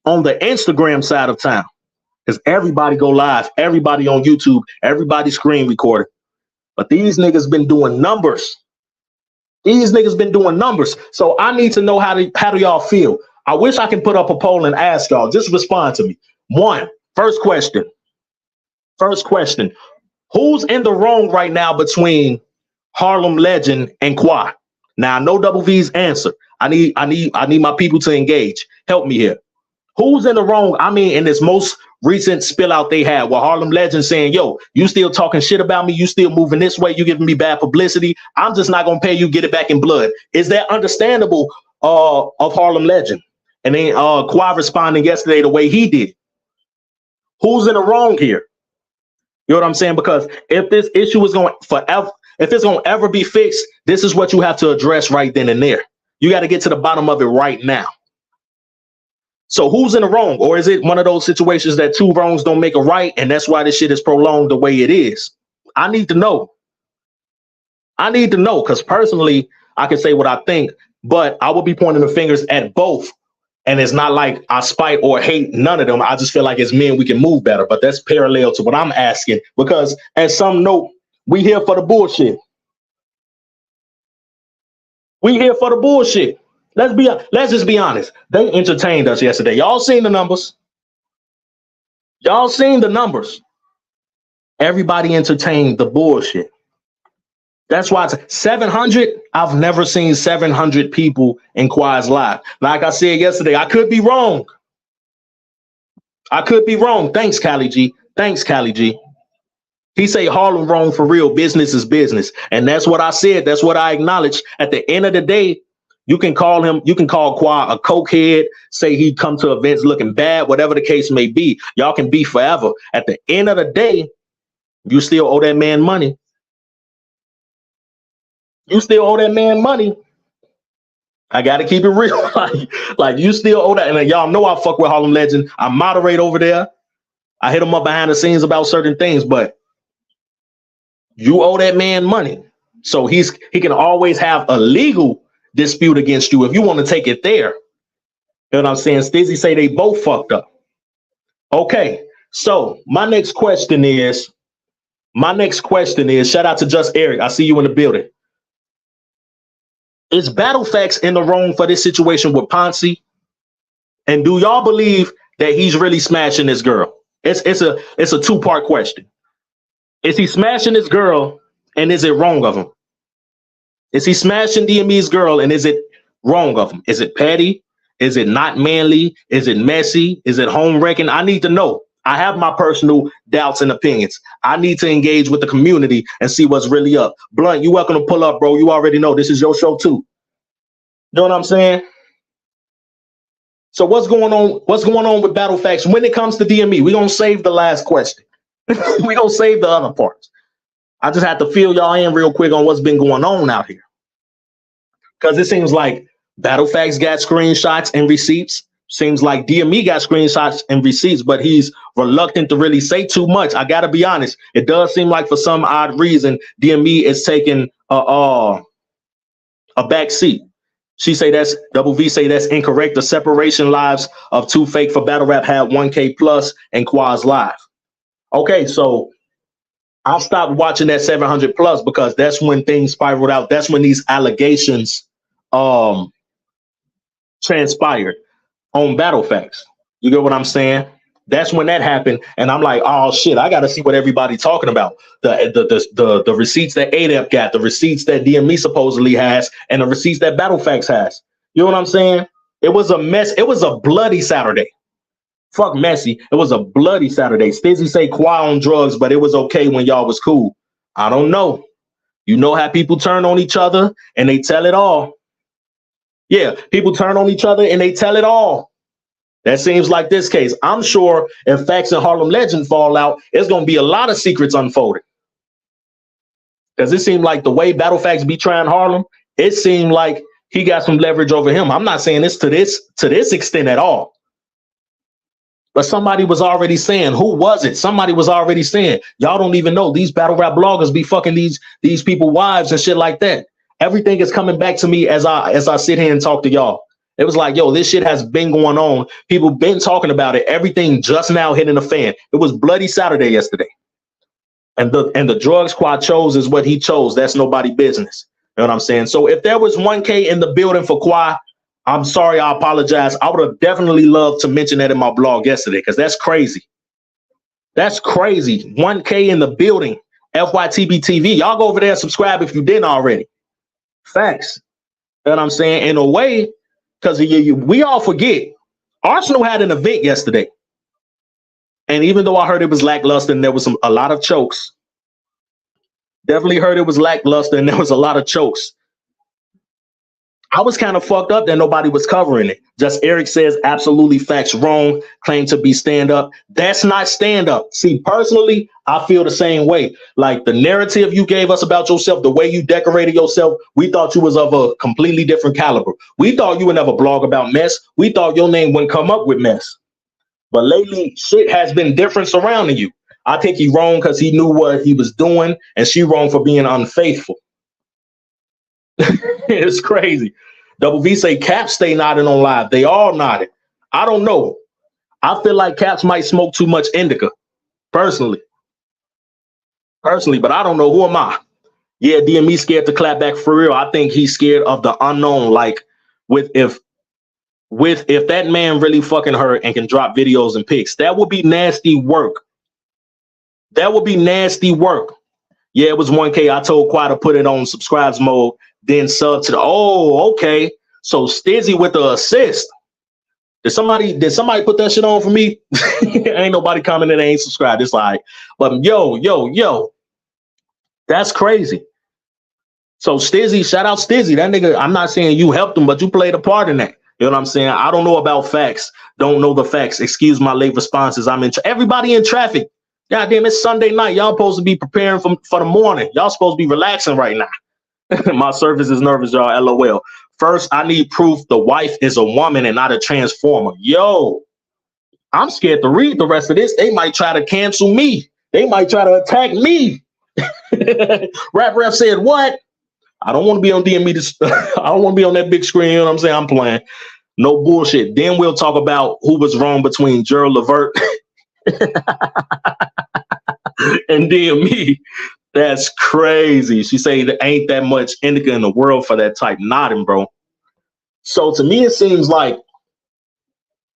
Speaker 2: on the Instagram side of town. Because everybody go live, everybody on YouTube, everybody screen recorded. But these niggas been doing numbers. These niggas been doing numbers. So I need to know how do y'all feel? I wish I can put up a poll and ask y'all. Just respond to me. First question. Who's in the wrong right now between Harlem Legend and Quad? Now I know Double V's answer. I need my people to engage. Help me here. Who's in the wrong? I mean, in this most recent spill out they had, where Harlem Legend saying, yo, you still talking shit about me. You still moving this way. You giving me bad publicity. I'm just not going to pay you. Get it back in blood. Is that understandable of Harlem Legend? And then Quad responding yesterday the way he did. Who's in the wrong here? You know what I'm saying? Because if this issue is going forever, if it's going to ever be fixed, this is what you have to address right then and there. You got to get to the bottom of it right now. So who's in the wrong? Or is it one of those situations that two wrongs don't make a right, and that's why this shit is prolonged the way it is? I need to know. Because personally, I can say what I think, but I will be pointing the fingers at both. And it's not like I spite or hate none of them. I just feel like as men, we can move better. But that's parallel to what I'm asking, because at some note, we here for the bullshit. Let's just be honest. They entertained us yesterday. Y'all seen the numbers. Everybody entertained the bullshit. That's why it's 700. I've never seen 700 people in Quad's live. Like I said yesterday, I could be wrong. Thanks, Callie G. He say Harlem wrong for real. Business is business. And that's what I said. That's what I acknowledged. At the end of the day, you can call Quad a cokehead, say he come to events looking bad, whatever the case may be. Y'all can be forever. At the end of the day, you still owe that man money. I got to keep it real. like you still owe that. And y'all know I fuck with Harlem Legend. I moderate over there. I hit him up behind the scenes about certain things, but you owe that man money. So he can always have a legal dispute against you if you want to take it there. You know what I'm saying? Stizzy say they both fucked up. Okay, so my next question is, shout out to Just Eric. I see you in the building. Is Battle Facts in the wrong for this situation with Ponzi? And do y'all believe that he's really smashing this girl? It's a two-part question. Is he smashing this girl, and is it wrong of him? Is he smashing DME's girl, and is it wrong of him? Is it petty? Is it not manly? Is it messy? Is it home wrecking? I need to know. I have my personal doubts and opinions. I need to engage with the community and see what's really up. Blunt, you're welcome to pull up, bro. You already know this is your show too. You know what I'm saying? So what's going on? What's going on with Battle Facts when it comes to DME? We're gonna save the last question. We're gonna save the other parts. I just have to fill y'all in real quick on what's been going on out here. Because it seems like Battle Facts got screenshots and receipts. Seems like DME got screenshots and receipts, but he's reluctant to really say too much. I got to be honest. It does seem like for some odd reason, DME is taking a back seat. Double V say that's incorrect. The separation lives of Too Fake for Battle Rap had 1K plus and Quad's live. Okay, so I stopped watching that 700 plus because that's when things spiraled out. That's when these allegations transpired on Battle Facts. You get what I'm saying? That's when that happened, and I'm like, oh shit, I got to see what everybody's talking about. The receipts that ADEP got, the receipts that DME supposedly has, and the receipts that Battle Facts has. You know what I'm saying? It was a mess. It was a bloody Saturday. Fuck messy. It was a bloody Saturday. Stizzy say Kawhi on drugs, but it was okay when y'all was cool. I don't know. You know how people turn on each other and they tell it all. Yeah, people turn on each other and they tell it all. That seems like this case. I'm sure if Facts and Harlem Legend fall out, there's going to be a lot of secrets unfolded. Because it seemed like the way Battle Facts be trying Harlem, it seemed like he got some leverage over him. I'm not saying this to this extent at all. But somebody was already saying, who was it? Somebody was already saying, y'all don't even know these battle rap bloggers be fucking these people wives and shit like that. Everything is coming back to me as I sit here and talk to y'all. It was like, yo, this shit has been going on. People been talking about it. Everything just now hitting the fan. It was bloody Saturday yesterday. And the drug squad chose is what he chose. That's nobody business. You know what I'm saying? So if there was 1K in the building for Kawhi, I'm sorry, I apologize. I would have definitely loved to mention that in my blog yesterday because that's crazy. That's crazy. 1K in the building. FYTB TV. Y'all go over there and subscribe if you didn't already. Facts. You know what I'm saying? In a way, because we all forget, Arsenal had an event yesterday. And even though I heard it was lackluster and there was a lot of chokes, definitely heard it was lackluster and there was a lot of chokes. I was kind of fucked up that nobody was covering it. Just Eric says, absolutely facts wrong, claim to be stand up. That's not stand up. See, personally, I feel the same way. Like the narrative you gave us about yourself, the way you decorated yourself, we thought you was of a completely different caliber. We thought you would never blog about mess. We thought your name wouldn't come up with mess. But lately, shit has been different surrounding you. I think he wrong because he knew what he was doing, and she wrong for being unfaithful. It's crazy. Double V say Caps stay nodding on live. They all nodded. I don't know. I feel like Caps might smoke too much indica, personally, but I don't know. Who am I? Yeah, DME scared to clap back for real. I think he's scared of the unknown. Like if that man really fucking hurt and can drop videos and pics, that would be nasty work. That would be nasty work. Yeah, it was 1K. I told Quad to put it on subscribes mode, then sub to the. Oh, okay. So Stizzy with the assist. Did somebody put that shit on for me? Ain't nobody commenting. They ain't subscribed. It's like, but yo, that's crazy. So Stizzy, shout out Stizzy. That nigga. I'm not saying you helped him, but you played a part in that. You know what I'm saying? I don't know about facts. Don't know the facts. Excuse my late responses. Everybody in traffic. God damn, it's Sunday night. Y'all supposed to be preparing for the morning. Y'all supposed to be relaxing right now. My service is nervous, y'all. LOL. First, I need proof the wife is a woman and not a transformer. Yo, I'm scared to read the rest of this. They might try to cancel me. They might try to attack me. Rap said, what? I don't want to be on DME. I don't want to be on that big screen. You know what I'm saying? I'm playing. No bullshit. Then we'll talk about who was wrong between Gerald Levert and DME. That's crazy. She say there ain't that much indica in the world for that type nodding, bro. So to me, it seems like,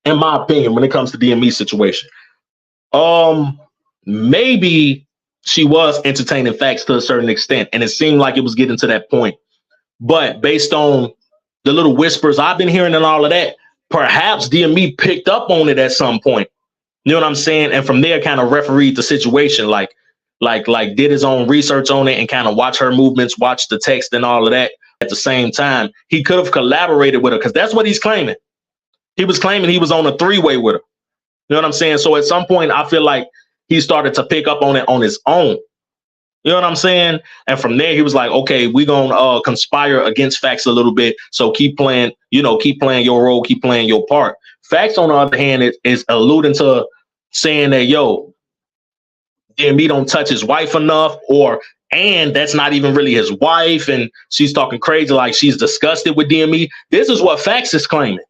Speaker 2: in my opinion, when it comes to DME situation, maybe she was entertaining facts to a certain extent, and it seemed like it was getting to that point. But based on the little whispers I've been hearing and all of that, perhaps DME picked up on it at some point. You know what I'm saying? And from there, kind of refereed the situation, like did his own research on it and kind of watch her movements, watch the text and all of that. At the same time, he could have collaborated with her because that's what he's claiming. He was claiming he was on a three-way with her. You know what I'm saying? So at some point, I feel like he started to pick up on it on his own. You know what I'm saying? And from there, he was like, okay, we're going to conspire against Facts a little bit. So keep playing your role, keep playing your part. Facts, on the other hand, is alluding to saying that, yo, DME don't touch his wife enough, and that's not even really his wife. And she's talking crazy, like she's disgusted with DME. This is what Facts is claiming.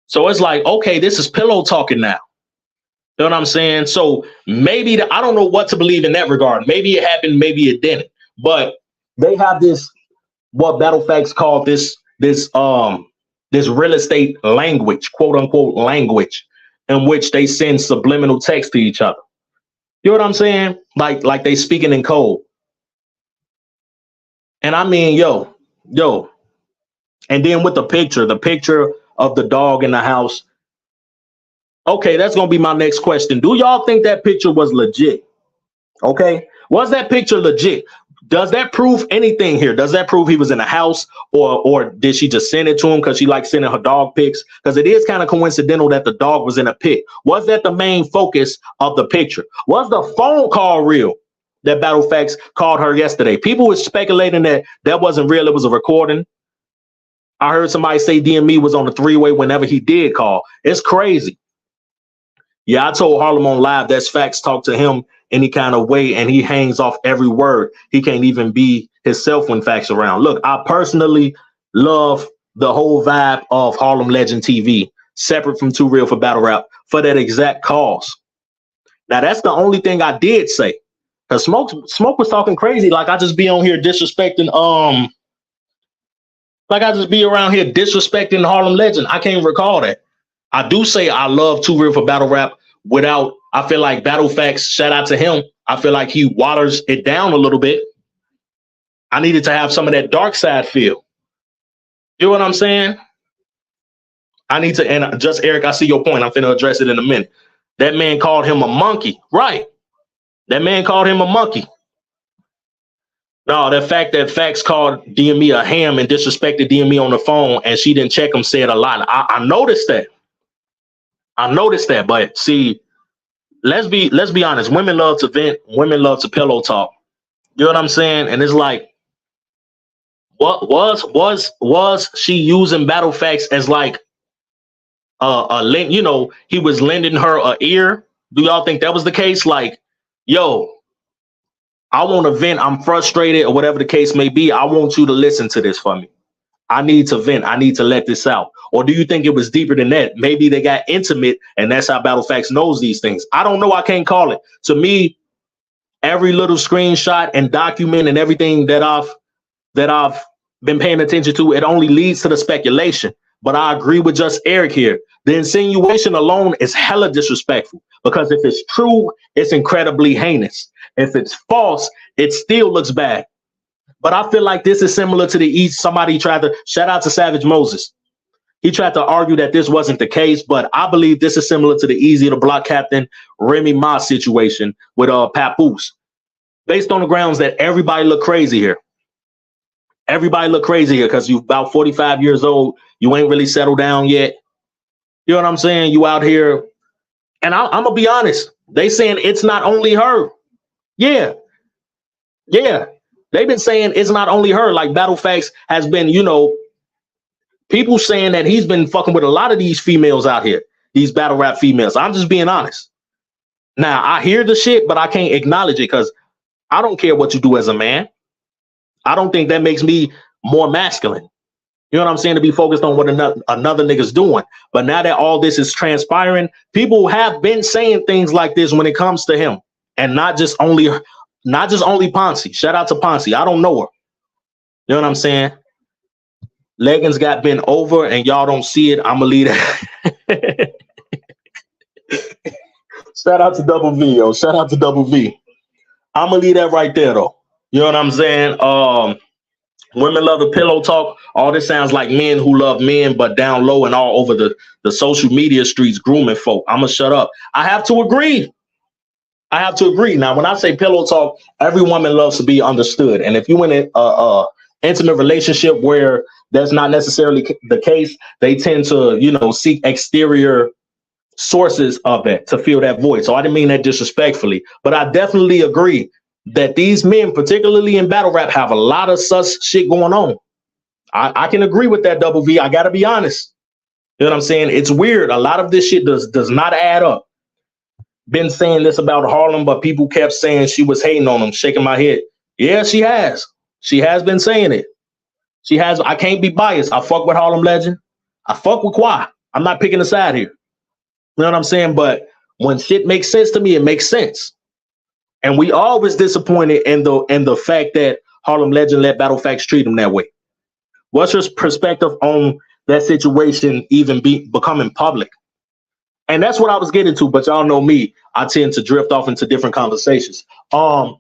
Speaker 2: So it's like, okay, this is pillow talking now. You know what I'm saying? So maybe I don't know what to believe in that regard. Maybe it happened, maybe it didn't. But they have this, what Battle Facts called this real estate language, quote unquote language, in which they send subliminal text to each other. You know what I'm saying? Like they speaking in code. And I mean, yo. And then with the picture of the dog in the house. Okay, that's gonna be my next question. Do y'all think that picture was legit? Okay, was that picture legit? Does that prove anything here? Does that prove he was in the house, or did she just send it to him because she likes sending her dog pics? Because it is kind of coincidental that the dog was in a pit. Was that the main focus of the picture? Was the phone call real that Battlefax called her yesterday? People were speculating that that wasn't real. It was a recording. I heard somebody say DME was on the three-way whenever he did call. It's crazy. Yeah, I told Harlem on live that's facts. Talk to him any kind of way, and he hangs off every word. He can't even be himself when facts around. Look, I personally love the whole vibe of Harlem Legend TV, separate from Too Real for Battle Rap, for that exact cause. Now, that's the only thing I did say. Because Smoke was talking crazy, like I just be on here disrespecting, like I just be around here disrespecting Harlem Legend. I can't recall that. I do say I love Too Real for Battle Rap without, I feel like Battlefax, shout out to him. I feel like he waters it down a little bit. I needed to have some of that dark side feel. You know what I'm saying? I need to, and just Eric, I see your point. I'm finna address it in a minute. That man called him a monkey. Right. That man called him a monkey. No, the fact that Fax called DME a ham and disrespected DME on the phone and she didn't check him said a lot. I noticed that. I noticed that, but see, let's be honest. Women love to vent. Women love to pillow talk. You know what I'm saying? And it's like, what was she using Battlefax as like a link? You know, he was lending her an ear. Do y'all think that was the case? Like, yo, I want to vent. I'm frustrated, or whatever the case may be. I want you to listen to this for me. I need to vent. I need to let this out. Or do you think it was deeper than that? Maybe they got intimate and that's how Battlefax knows these things. I don't know. I can't call it. To me, every little screenshot and document and everything that I've been paying attention to, it only leads to the speculation. But I agree with just Eric here. The insinuation alone is hella disrespectful, because if it's true, it's incredibly heinous. If it's false, it still looks bad. But I feel like this is similar to the East. Somebody tried to, shout out to Savage Moses. He tried to argue that this wasn't the case, but I believe this is similar to the Easy to Block Captain Remy Ma situation with Papoose. Based on the grounds that everybody look crazy here. Everybody look crazy here because you're about 45 years old. You ain't really settled down yet. You know what I'm saying? You out here. And I'm going to be honest. They saying it's not only her. Yeah. Yeah. They've been saying it's not only her. Like Battlefax has been, you know, people saying that he's been fucking with a lot of these females out here. These battle rap females. I'm just being honest. Now, I hear the shit, but I can't acknowledge it because I don't care what you do as a man. I don't think that makes me more masculine. You know what I'm saying? To be focused on what another nigga's doing. But now that all this is transpiring, people have been saying things like this when it comes to him. And not just only Ponce. Shout out to Ponce. I don't know her. You know what I'm saying? Leggings got bent over and y'all don't see it. I'm gonna leave that. Shout out to Double V, yo. Shout out to Double V. I'm gonna leave that right there though. You know what I'm saying? Women love the pillow talk. All this sounds like men who love men, but down low and all over the social media streets grooming folk. I'm gonna shut up. I have to agree. Now, when I say pillow talk, every woman loves to be understood. And if you in a intimate relationship where that's not necessarily the case, they tend to, you know, seek exterior sources of that to fill that void. So I didn't mean that disrespectfully, but I definitely agree that these men, particularly in battle rap, have a lot of such shit going on. I can agree with that, Double V. I got to be honest. You know what I'm saying? It's weird. A lot of this shit does not add up. Been saying this about Harlem, but people kept saying she was hating on him, shaking my head. Yeah, she has. She has been saying it. She has. I can't be biased. I fuck with Harlem Legend. I fuck with Quai. I'm not picking a side here. You know what I'm saying? But when shit makes sense to me, it makes sense. And we always disappointed in the fact that Harlem Legend let Battlefax treat him that way. What's your perspective on that situation even becoming public? And that's what I was getting to, but y'all know me. I tend to drift off into different conversations. Like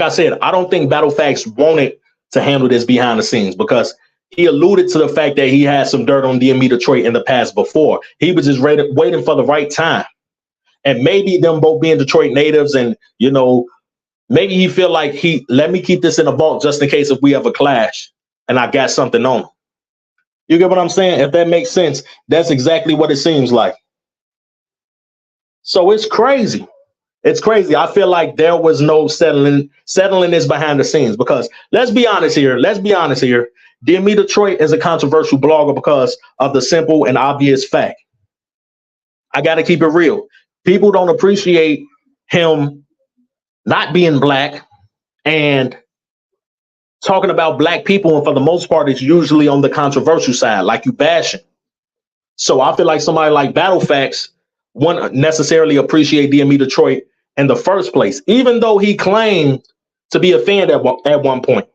Speaker 2: I said, I don't think Battlefax wanted to handle this behind the scenes because he alluded to the fact that he had some dirt on DME Detroit in the past before. He was just waiting for the right time. And maybe them both being Detroit natives, and maybe he feel like let me keep this in a vault just in case if we have a clash and I got something on him. You get what I'm saying? If that makes sense, that's exactly what it seems like. So it's crazy. It's crazy. I feel like there was no settling this behind the scenes, because let's be honest here. DME Detroit is a controversial blogger because of the simple and obvious fact. I got to keep it real. People don't appreciate him not being black and talking about black people. And for the most part, it's usually on the controversial side, like you bashing. So I feel like somebody like Battlefax wouldn't necessarily appreciate DME Detroit in the first place, even though he claimed to be a fan at one point.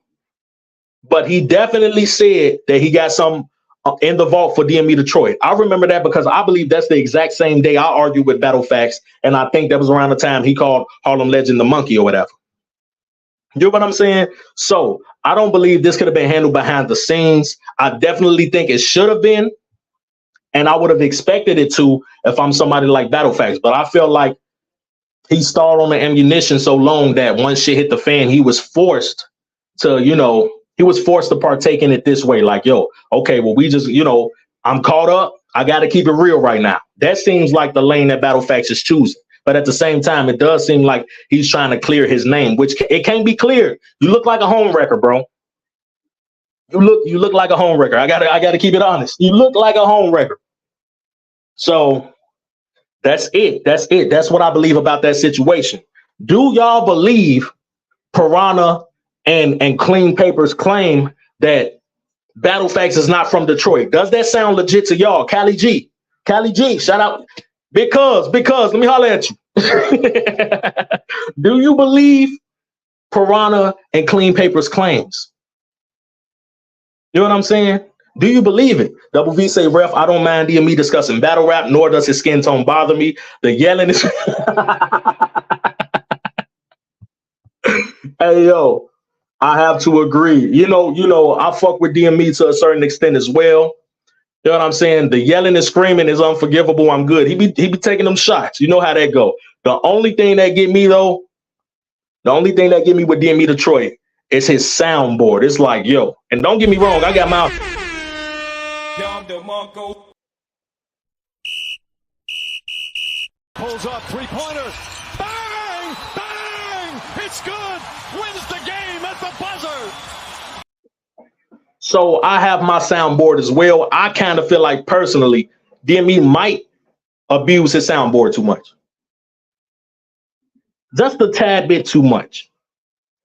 Speaker 2: But he definitely said that he got some in the vault for DME Detroit. I remember that because I believe that's the exact same day I argued with Battlefax, and I think that was around the time he called Harlem Legend the monkey or whatever. You know what I'm saying? So I don't believe this could have been handled behind the scenes. I definitely think it should have been, and I would have expected it to if I'm somebody like Battlefax. But I feel like he stalled on the ammunition so long that once shit hit the fan, he was forced to, partake in it this way. Like, yo, okay, well, we just, I'm caught up. I got to keep it real right now. That seems like the lane that Battlefax is choosing. But at the same time, it does seem like he's trying to clear his name, which it can't be cleared. You look like a homewrecker, bro. You look like a homewrecker. I gotta keep it honest. You look like a homewrecker. So that's it. That's what I believe about that situation. Do y'all believe Piranha and Clean Papers claim that Battlefax is not from Detroit? Does that sound legit to y'all? Cali G, shout out. Because let me holler at you. Do you believe Piranha and Clean Papers claims? You know what I'm saying? Do you believe it? Double V say, ref, I don't mind DME discussing battle rap, nor does his skin tone bother me. The yelling is Hey yo, I have to agree. I fuck with DME to a certain extent as well. You know what I'm saying? The yelling and screaming is unforgivable. I'm good. He be taking them shots. You know how that go. The only thing that get me with DME Detroit is his soundboard. It's like, yo, and don't get me wrong, I got my
Speaker 3: pulls up, three-pointer. Bang! Bang! It's good. Wins the game at the buzzer.
Speaker 2: So I have my soundboard as well. I kind of feel like personally, DME might abuse his soundboard too much. Just a tad bit too much.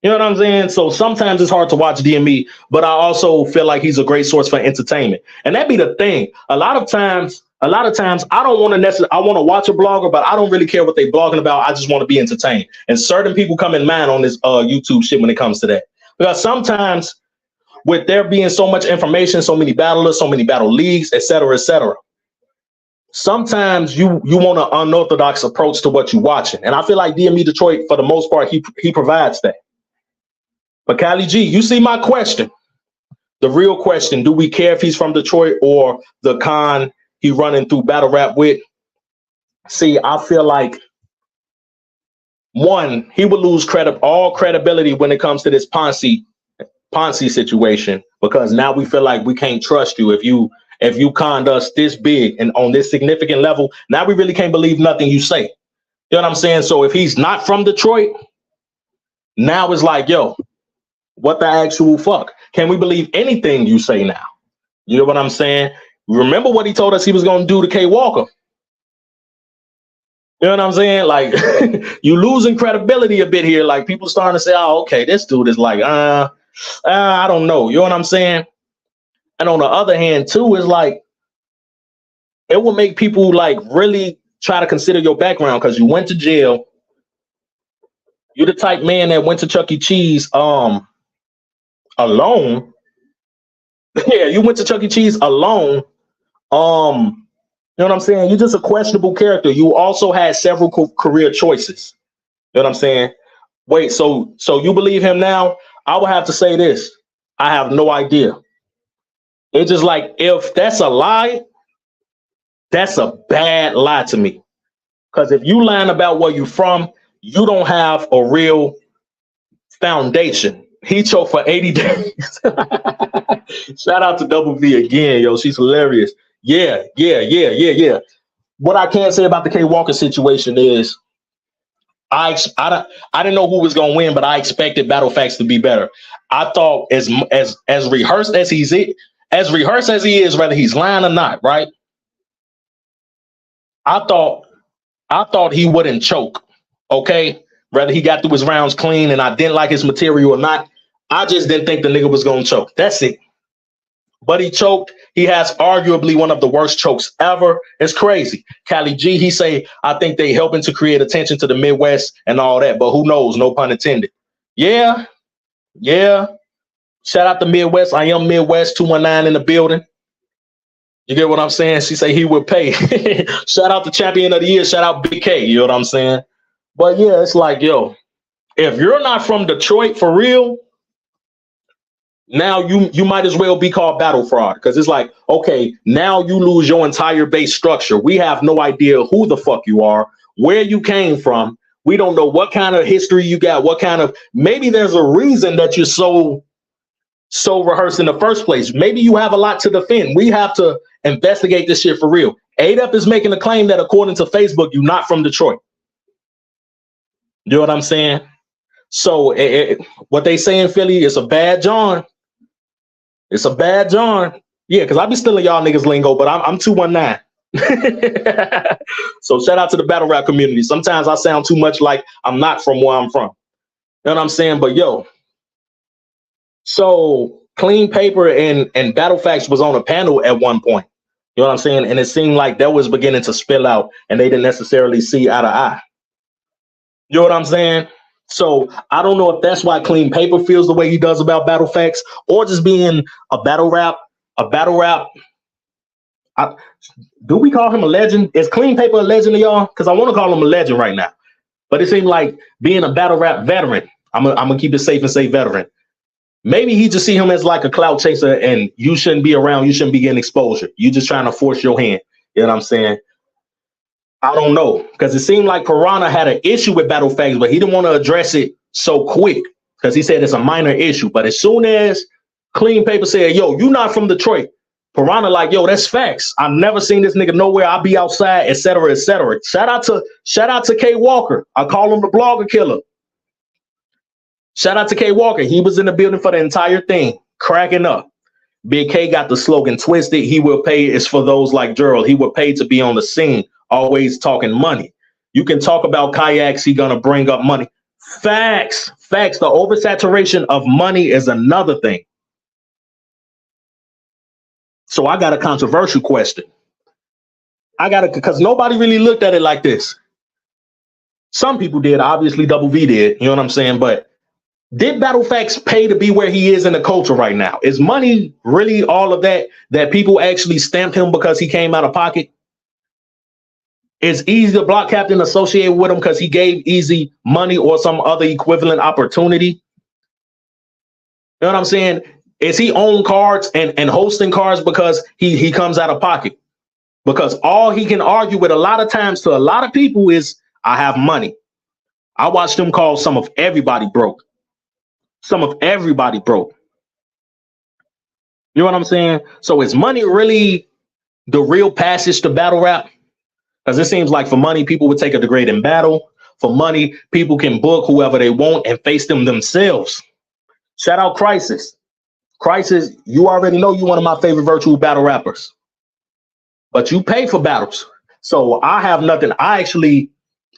Speaker 2: You know what I'm saying? So sometimes it's hard to watch DME, but I also feel like he's a great source for entertainment. And that be the thing. A lot of times I don't want to necessarily, I want to watch a blogger, but I don't really care what they're blogging about. I just want to be entertained. And certain people come in mind on this YouTube shit when it comes to that. Because sometimes with there being so much information, so many battlers, so many battle leagues, et cetera, sometimes you want an unorthodox approach to what you're watching. And I feel like DME Detroit, for the most part, he provides that. But Cali G, you see my question. The real question, do we care if he's from Detroit or the con he running through battle rap with? See, I feel like, one, he would lose all credibility when it comes to this Ponzi situation, because now we feel like we can't trust you if you conned us this big and on this significant level. Now we really can't believe nothing you say. You know what I'm saying? So if he's not from Detroit, now it's like, yo, what the actual fuck? Can we believe anything you say now? You know what I'm saying? Remember what he told us he was going to do to K Walker. You know what I'm saying? Like, you losing credibility a bit here. Like, people starting to say, oh, okay, this dude is like, I don't know. You know what I'm saying? And on the other hand, too, is like, it will make people like really try to consider your background because you went to jail. You're the type man that went to Chuck E. Cheese alone. Yeah, you went to Chuck E. Cheese alone. You know what I'm saying? You're just a questionable character. You also had several career choices. You know what I'm saying? Wait, so you believe him now? I would have to say this. I have no idea. It's just like, if that's a lie, that's a bad lie to me. Because if you lying about where you from, you don't have a real foundation. He choked for 80 days. Shout out to Double V again, yo. She's hilarious. Yeah. What I can say about the K Walker situation is I didn't know who was gonna win, but I expected Battle Facts to be better. I thought as rehearsed as he is, whether he's lying or not, right? I thought he wouldn't choke. Okay. Whether he got through his rounds clean and I didn't like his material or not, I just didn't think the nigga was gonna choke. That's it. But he choked. He has arguably one of the worst chokes ever. It's crazy. Cali G, he say, I think they helping to create attention to the Midwest and all that, but who knows? No pun intended. Yeah. Shout out to Midwest. I am Midwest 219 in the building. You get what I'm saying? She say he will pay. Shout out to Champion of the Year. Shout out Big K. You know what I'm saying? But yeah, it's like, yo, if you're not from Detroit for real, now you might as well be called battle fraud, because it's like, okay, now you lose your entire base structure. We have no idea who the fuck you are, where you came from. We don't know what kind of history you got, maybe there's a reason that you're so rehearsed in the first place. Maybe you have a lot to defend. We have to investigate this shit for real. ADEP is making a claim that according to Facebook, you're not from Detroit. You know what I'm saying? So what they say in Philly is a bad John. It's a bad John. Yeah, because I be stealing y'all niggas lingo, but I'm 219. So shout out to the battle rap community. Sometimes I sound too much like I'm not from where I'm from. You know what I'm saying? But yo, so Clean Paper and Battle Facts was on a panel at one point. You know what I'm saying? And it seemed like that was beginning to spill out and they didn't necessarily see eye to eye. You know what I'm saying? So I don't know if that's why Clean Paper feels the way he does about Battle Facts, or just being a battle rap. Do we call him a legend? Is Clean Paper a legend to y'all? Because I want to call him a legend right now. But it seemed like being a battle rap veteran. I'm gonna keep it safe and say veteran. Maybe he just see him as like a clout chaser and you shouldn't be around. You shouldn't be getting exposure. You just trying to force your hand. You know what I'm saying? I don't know, because it seemed like Piranha had an issue with Battle Facts, but he didn't want to address it so quick because he said it's a minor issue. But as soon as Clean Paper said, yo, you not from Detroit, Piranha like, yo, that's facts. I've never seen this nigga nowhere. I'll be outside, etc., etc. Shout out to K Walker. I call him the blogger killer. Shout out to K Walker. He was in the building for the entire thing, cracking up. Big K got the slogan twisted. He will pay is for those like Gerald. He will pay to be on the scene, always talking money. You can talk about kayaks. He gonna bring up money. Facts. The oversaturation of money is another thing. So I got a controversial question. Because nobody really looked at it like this. Some people did. Obviously, Double V did. You know what I'm saying? But did Battle Facts pay to be where he is in the culture right now? Is money really all of that people actually stamped him because he came out of pocket? Is Easy the Block Captain associated with him because he gave Easy money or some other equivalent opportunity? You know what I'm saying? Is he on cards and hosting cards because he comes out of pocket? Because all he can argue with a lot of times to a lot of people is, I have money. I watched him call some of everybody broke. Some of everybody broke. You know what I'm saying? So is money really the real passage to battle rap? Because it seems like for money, people would take a degrade in battle. For money, people can book whoever they want and face them themselves. Shout out Crisis. Crisis, you already know you're one of my favorite virtual battle rappers. But you pay for battles. So I have nothing. I actually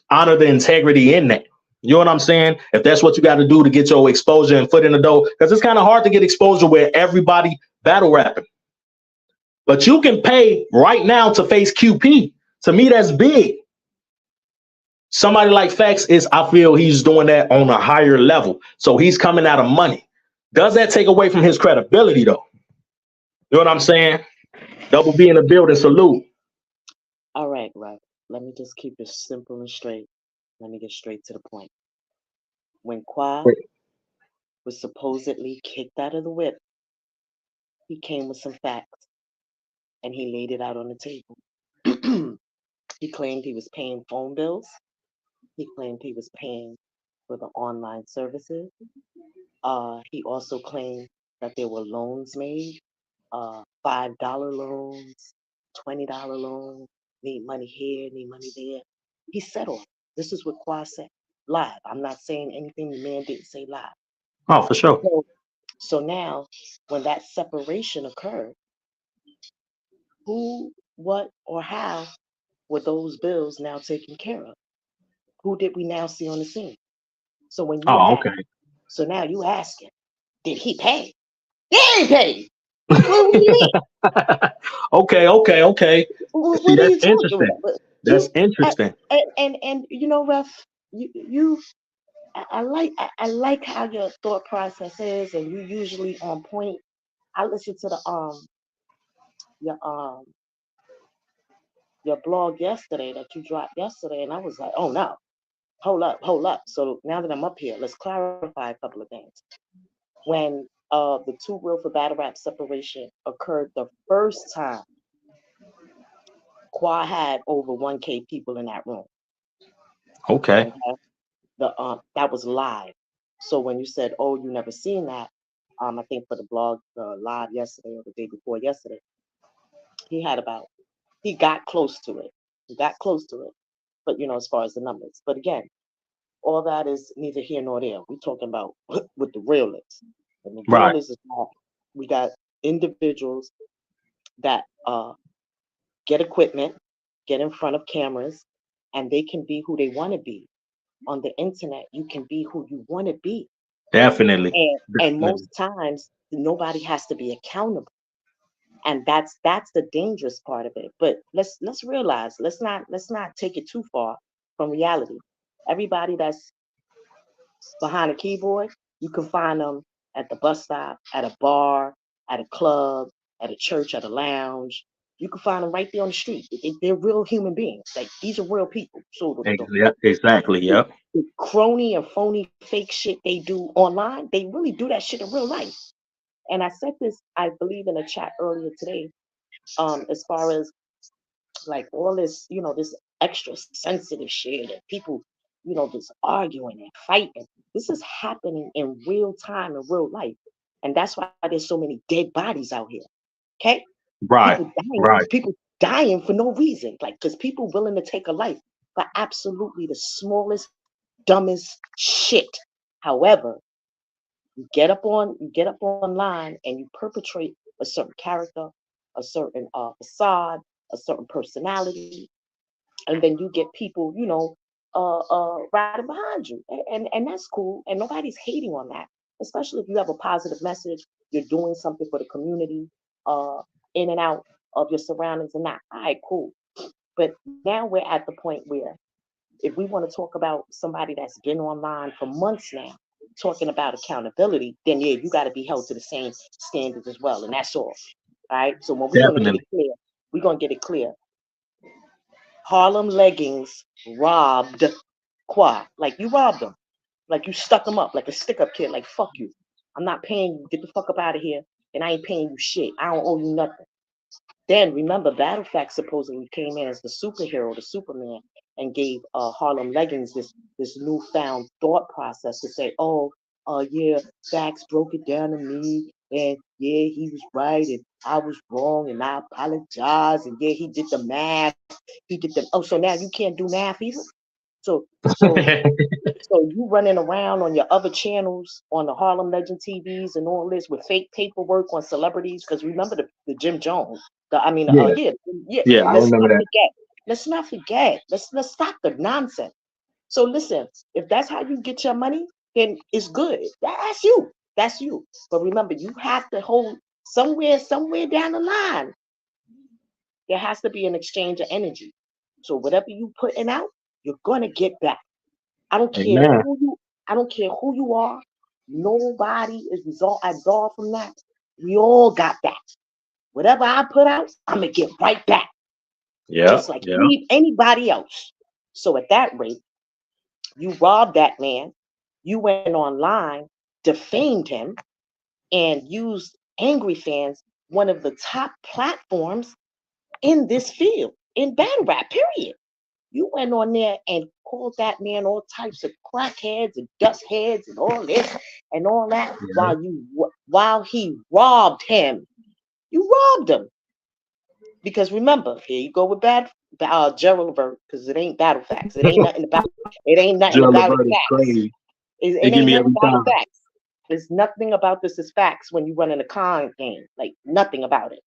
Speaker 2: honor the integrity in that. You know what I'm saying? If that's what you got to do to get your exposure and foot in the door, because it's kind of hard to get exposure where everybody battle rapping. But you can pay right now to face QP. To me, that's big. Somebody like Facts I feel he's doing that on a higher level. So he's coming out of money. Does that take away from his credibility, though? You know what I'm saying? Double B in the building, salute.
Speaker 4: All right, Rob. Let me just keep it simple and straight. Let me get straight to the point. When Quad was supposedly kicked out of the whip, he came with some facts and he laid it out on the table. He claimed he was paying phone bills. He claimed he was paying for the online services. He also claimed that there were loans made, $5 loans, $20 loans, need money here, need money there. He said all. This is what Qua said live. I'm not saying anything the man didn't say live.
Speaker 2: Oh, for sure.
Speaker 4: So now, when that separation occurred, who, what, or how were those bills now taken care of? Who did we now see on the scene? So when you
Speaker 2: Oh,
Speaker 4: ask,
Speaker 2: okay.
Speaker 4: so now you asking, did he pay? He ain't paid. What do you mean?
Speaker 2: Okay.
Speaker 4: What
Speaker 2: See,
Speaker 4: are
Speaker 2: that's
Speaker 4: you talking
Speaker 2: interesting.
Speaker 4: about?
Speaker 2: That's
Speaker 4: You
Speaker 2: interesting.
Speaker 4: and you know, Ref, you I like how your thought process is, and you usually on point. I listened to the your um your blog yesterday that you dropped yesterday, and I was like, oh no, hold up. So now that I'm up here, let's clarify a couple of things. When the Two Real for Battle Rap separation occurred the first time, Qua had over 1K people in that room.
Speaker 2: Okay.
Speaker 4: Okay? That was live. So when you said, oh, you never seen that, I think for the blog live yesterday or the day before yesterday, he got close to it. But as far as the numbers. But again, all that is neither here nor there. We're talking about what the real is. And the
Speaker 2: Right.
Speaker 4: real is that we got individuals that get equipment, get in front of cameras, and they can be who they want to be. On the internet, you can be who you want to be.
Speaker 2: Definitely.
Speaker 4: And most times nobody has to be accountable. And that's the dangerous part of it. But let's realize, let's not take it too far from reality. Everybody that's behind a keyboard, you can find them at the bus stop, at a bar, at a club, at a church, at a lounge. You can find them right there on the street. They're real human beings. Like, these are real people. So
Speaker 2: Exactly. Yep.
Speaker 4: the crony and phony fake shit they do online, they really do that shit in real life. And I said this, I believe, in a chat earlier today, as far as like all this, this extra sensitive shit and people, just arguing and fighting. This is happening in real time, in real life. And that's why there's so many dead bodies out here. Okay?
Speaker 2: Right.
Speaker 4: People dying for no reason. Like, because people willing to take a life for absolutely the smallest, dumbest shit. However, you get up online and you perpetrate a certain character, a certain facade, a certain personality, and then you get people, riding behind you, and that's cool, and nobody's hating on that. Especially if you have a positive message, you're doing something for the community, in and out of your surroundings, and that. All right, cool. But now we're at the point where, if we want to talk about somebody that's been online for months now, talking about accountability, then yeah, you got to be held to the same standards as well, and that's all. All right. So when we're gonna get it clear. Harlem Leggings robbed Qua. Like, you robbed them. Like, you stuck them up like a stick-up kid. Like, fuck you. I'm not paying you. Get the fuck up out of here. And I ain't paying you shit. I don't owe you nothing. Then remember, Battle Fact supposedly came in as the superhero, the Superman, and gave Harlem Leggings this newfound thought process to say, oh, yeah, Facts broke it down to me, and yeah, he was right, and I was wrong, and I apologize, and yeah, he did the math. So now you can't do math either? So you running around on your other channels on the Harlem Legend TVs and all this with fake paperwork on celebrities, because remember the Jim Jones.
Speaker 2: Yeah. I
Speaker 4: Let's
Speaker 2: remember
Speaker 4: not
Speaker 2: that.
Speaker 4: forget. Let's not forget. Let's stop the nonsense. So listen, if that's how you get your money, then it's good. That's you. That's you. But remember, you have to hold somewhere down the line. There has to be an exchange of energy. So whatever you putting out, you're gonna get back. I don't care
Speaker 2: Amen.
Speaker 4: who you are. Nobody is absolved from that. We all got that. Whatever I put out, I'm gonna get right back,
Speaker 2: Yeah.
Speaker 4: just like anybody else. So at that rate, you robbed that man. You went online, defamed him, and used angry fans one of the top platforms in this field, in battle rap, period. You went on there and called that man all types of crackheads and dust heads and all this and all that while he robbed him. You robbed him. Because remember, here you go with Gerald Levert, because it ain't battle facts. It ain't nothing about
Speaker 2: Gerald
Speaker 4: about
Speaker 2: Levert is
Speaker 4: facts.
Speaker 2: crazy.
Speaker 4: It
Speaker 2: They give
Speaker 4: ain't
Speaker 2: me
Speaker 4: nothing
Speaker 2: every
Speaker 4: about
Speaker 2: time.
Speaker 4: facts. There's nothing about this is facts when you run in a con game. Like nothing about it.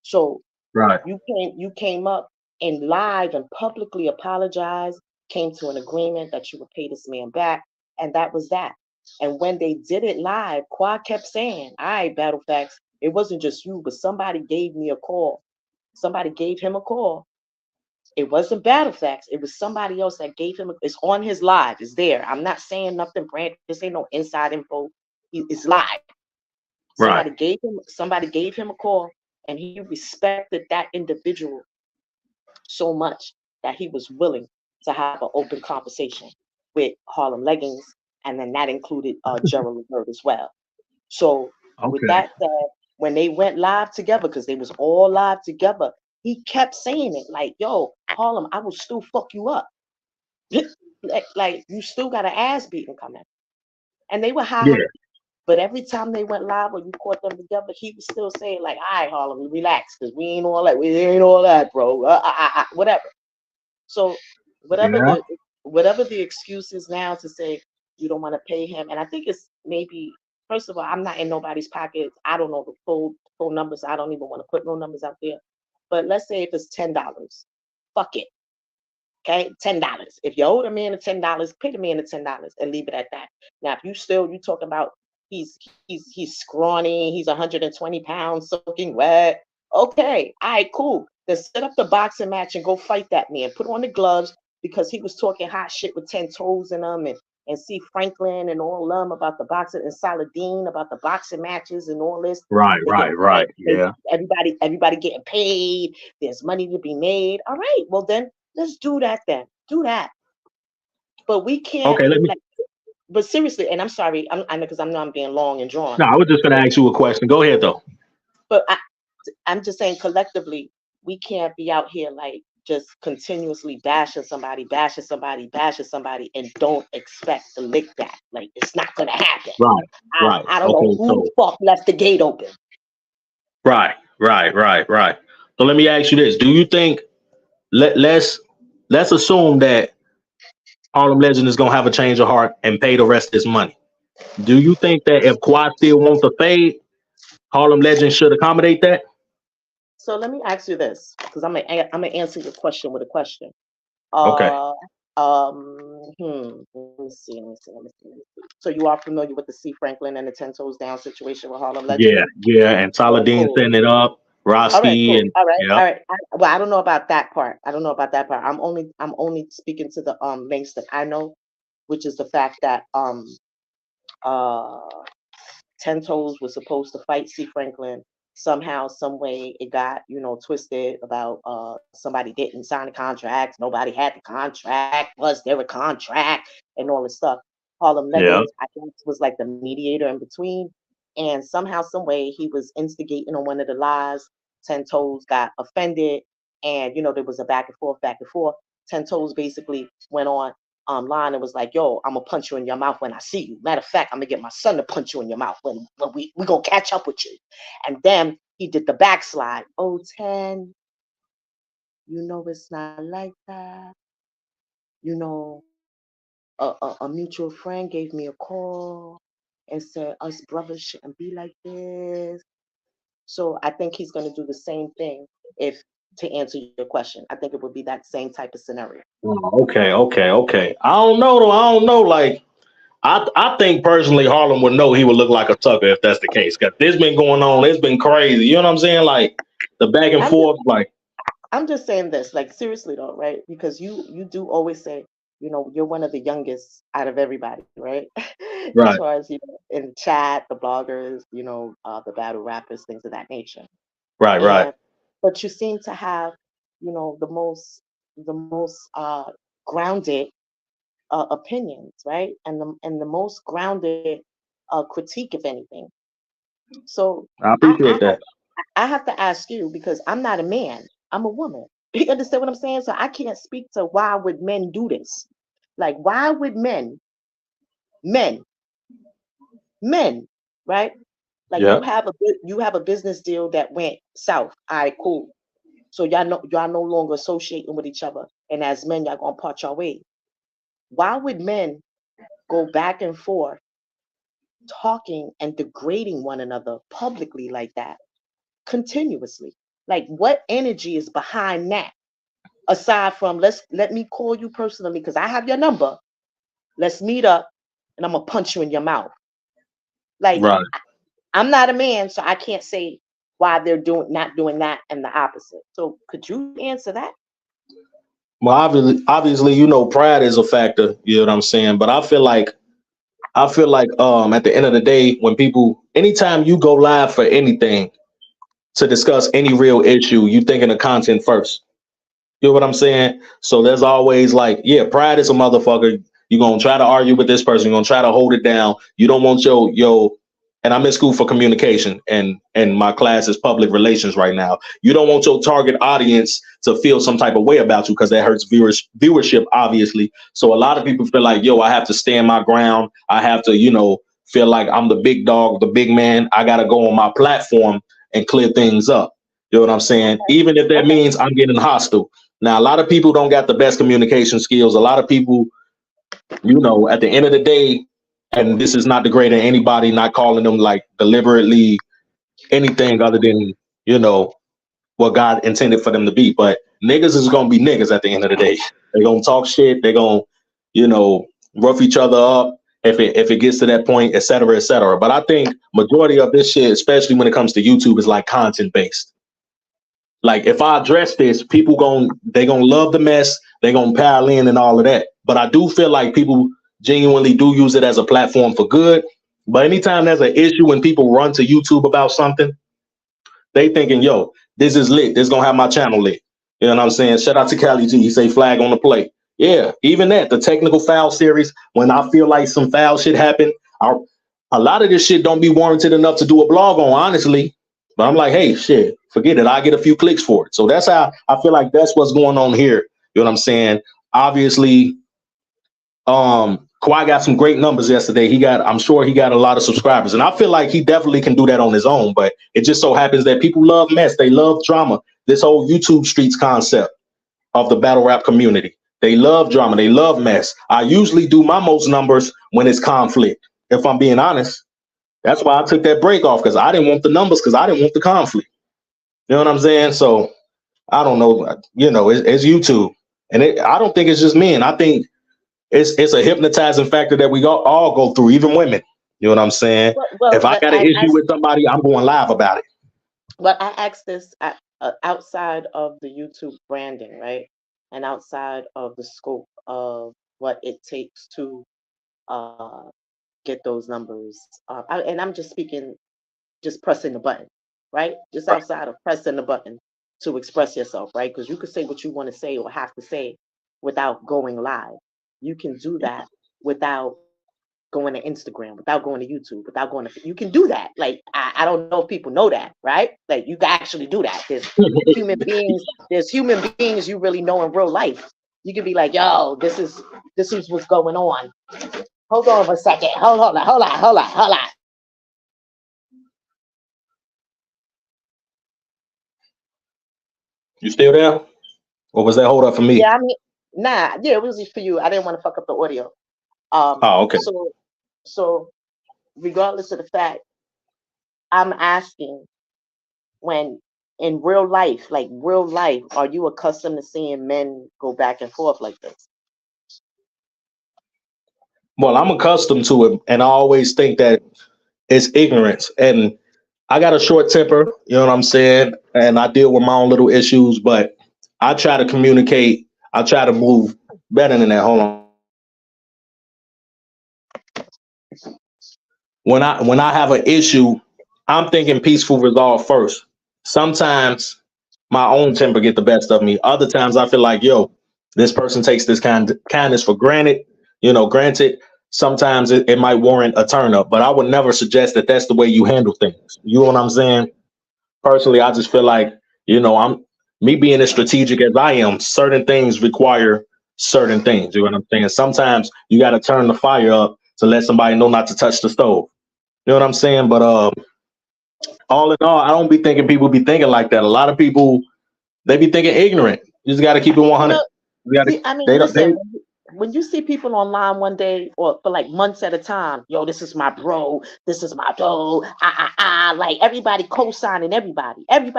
Speaker 4: So
Speaker 2: Right.
Speaker 4: you came up and live and publicly apologized, came to an agreement that you would pay this man back, and that was that. And when they did it live, Quad kept saying, "All right, battle facts, it wasn't just you, but somebody gave me a call. Somebody gave him a call. It wasn't battle facts. It was somebody else that gave him. It's on his live. It's there. I'm not saying nothing, Brand. This ain't no inside info. It's live.
Speaker 2: Right.
Speaker 4: Somebody gave him a call, and he respected that individual so much that he was willing to have an open conversation with Harlem Leggings, and then that included Gerald Levert as well. So with
Speaker 2: Okay.
Speaker 4: that said, when they went live together, because they was all live together, he kept saying it like, "Yo, Harlem, I will still fuck you up." like you still got an ass beating coming. And they were high.
Speaker 2: Yeah.
Speaker 4: But every time they went live or you caught them together, he was still saying like, "All right, Harlem, relax, because we ain't all that, bro. Whatever." So whatever
Speaker 2: Yeah.
Speaker 4: the excuse is now to say you don't want to pay him, and I think it's maybe, first of all, I'm not in nobody's pocket. I don't know the full numbers. I don't even want to put no numbers out there. But let's say if it's $10, fuck it. Okay, $10. If you owe the man the $10, pay the man the $10 and leave it at that. Now, if you talk about he's scrawny, he's 120 pounds, soaking wet. Okay, all right, cool. Then set up the boxing match and go fight that man. Put on the gloves because he was talking hot shit with 10 toes in them, and see Franklin and all them about the boxing, and Saladin about the boxing matches and all this.
Speaker 2: Right. Right. Yeah.
Speaker 4: Everybody getting paid. There's money to be made. All right, well then let's do that then. Do that. But we can't.
Speaker 2: Okay.
Speaker 4: But seriously, and I'm sorry, I know because I know I'm being long and drawn.
Speaker 2: No, I was just gonna ask you a question. Go ahead though.
Speaker 4: But I'm just saying collectively, we can't be out here like just continuously bashing somebody, and don't expect to lick that. Like it's not gonna happen.
Speaker 2: Right.
Speaker 4: I don't know who the fuck left the gate open.
Speaker 2: Right. So let me ask you this: do you think let's assume that Harlem Legend is gonna have a change of heart and pay the rest of his money? Do you think that if Quad still wants to fade, Harlem Legend should accommodate that?
Speaker 4: So let me ask you this, because I'm gonna answer your question with a question.
Speaker 2: Okay.
Speaker 4: Let me see. So you are familiar with the C. Franklin and the 10 Toes Down situation with Harlem Legend?
Speaker 2: Yeah, and Saladin setting it up, Roski, and
Speaker 4: all
Speaker 2: yeah.
Speaker 4: right. Well, I don't know about that part. I'm only speaking to the links that I know, which is the fact that 10 Toes was supposed to fight C. Franklin. Somehow, some way, it got twisted about somebody didn't sign the contract. Nobody had the contract. Was there a contract and all this stuff? Harlem Legends, I think, was like the mediator in between, and somehow, some way, he was instigating on one of the lies. 10 Toes got offended, and there was a back and forth. 10 Toes basically went on line and was like, "Yo, I'm gonna punch you in your mouth when I see you. Matter of fact, I'm gonna get my son to punch you in your mouth when we gonna catch up with you." And then he did the backslide. "Oh, 10, it's not like that. A mutual friend gave me a call and said us brothers shouldn't be like this." So I think he's gonna do the same thing. If to answer your question, I think it would be that same type of scenario.
Speaker 2: Okay. I don't know though. I don't know. Like, I think personally, Harlem would know he would look like a sucker if that's the case. Cause this been going on. It's been crazy. You know what I'm saying? Like the back and forth.
Speaker 4: I'm just saying this, like seriously though, right? Because you do always say, you're one of the youngest out of everybody, right? As far as in the chat, the bloggers, the battle rappers, things of that nature.
Speaker 2: Right.
Speaker 4: But you seem to have, the most grounded opinions, right? And the most grounded critique, if anything. So
Speaker 2: I appreciate that.
Speaker 4: I have to ask you because I'm not a man. I'm a woman. You understand what I'm saying? So I can't speak to why would men do this. Like, why would men, men, right? Like
Speaker 2: Yeah.
Speaker 4: you have a business deal that went south. All right, cool. So y'all no longer associating with each other, and as men, y'all gonna part your way. Why would men go back and forth talking and degrading one another publicly like that continuously? Like, what energy is behind that? Aside from let me call you personally because I have your number. Let's meet up, and I'm gonna punch you in your mouth. Like,
Speaker 2: Right.
Speaker 4: I'm not a man, so I can't say why they're not doing that and the opposite. So could you answer that?
Speaker 2: Well, obviously, you know, pride is a factor. You know what I'm saying? But I feel like at the end of the day, when people, anytime you go live for anything to discuss any real issue, you thinking of content first. You know what I'm saying? So there's always like, yeah, pride is a motherfucker. You're gonna try to argue with this person, you're gonna try to hold it down. You don't want your and I'm in school for communication and my class is public relations right now. You don't want your target audience to feel some type of way about you because that hurts viewership, obviously. So a lot of people feel like, yo, I have to stand my ground. I have to, feel like I'm the big dog, the big man. I gotta go on my platform and clear things up. You know what I'm saying? Even if that means I'm getting hostile. Now, a lot of people don't got the best communication skills. A lot of people, at the end of the day, and this is not degrading anybody, not calling them like deliberately anything other than, what God intended for them to be. But niggas is going to be niggas at the end of the day. They're going to talk shit. They're going to, rough each other up if it gets to that point, et cetera, et cetera. But I think majority of this shit, especially when it comes to YouTube, is like content based. Like if I address this, people they gonna love the mess. They're gonna pile in and all of that. But I do feel like people genuinely do use it as a platform for good. But anytime there's an issue when people run to YouTube about something, they thinking, yo, this is lit. This gonna have my channel lit. You know what I'm saying? Shout out to Cali G. He say flag on the play. Yeah, even that, the technical foul series, when I feel like some foul shit happened, a lot of this shit don't be warranted enough to do a blog on, honestly. But I'm like, hey, shit, forget it. I get a few clicks for it. So that's how I feel like that's what's going on here. You know what I'm saying? Obviously, Kawhi got some great numbers yesterday. I'm sure he got a lot of subscribers. And I feel like he definitely can do that on his own. But it just so happens that people love mess. They love drama. This whole YouTube streets concept of the battle rap community. They love drama. They love mess. I usually do my most numbers when it's conflict, if I'm being honest. That's why I took that break off, because I didn't want the numbers, because I didn't want the conflict. You know what I'm saying? So I don't know. It's YouTube. And I don't think it's just men. I think it's a hypnotizing factor that we all go through, even women. You know what I'm saying?
Speaker 4: Well,
Speaker 2: if I got an issue with somebody, I'm going live about it.
Speaker 4: Well, I asked this outside of the YouTube branding, right? And outside of the scope of what it takes to get those numbers. And I'm just speaking, just pressing the button, right? Just outside of pressing the button to express yourself, right? Because you can say what you want to say or have to say without going live. You can do that without going to Instagram, without going to YouTube, you can do that. Like, I don't know if people know that, right? Like, you can actually do that. There's human beings you really know in real life. You can be like, yo, this is what's going on. Hold on for a second. Hold on.
Speaker 2: You still there? Or was that hold up for me?
Speaker 4: Yeah, I mean, it was just for you. I didn't want to fuck up the audio.
Speaker 2: Okay.
Speaker 4: So regardless of the fact, I'm asking, when in real life, are you accustomed to seeing men go back and forth like this?
Speaker 2: Well, I'm accustomed to it, and I always think that it's ignorance. And I got a short temper, you know what I'm saying? And I deal with my own little issues, but I try to communicate. I try to move better than that. Hold on. When I have an issue, I'm thinking peaceful resolve first. Sometimes my own temper get the best of me. Other times I feel like, yo, this person takes this kindness for granted. Granted, sometimes it might warrant a turn up, but I would never suggest that that's the way you handle things. You know what I'm saying? personally, I just feel like, I'm me being as strategic as I am, certain things require certain things. You know what I'm saying? Sometimes you got to turn the fire up to let somebody know not to touch the stove. You know what I'm saying? But all in all, I don't be thinking people be thinking like that. A lot of people, they be thinking ignorant. You just got to keep it 100.
Speaker 4: Listen, when you see people online one day or for like months at a time, yo, this is my bro, this is my doe, like everybody co-signing everybody, and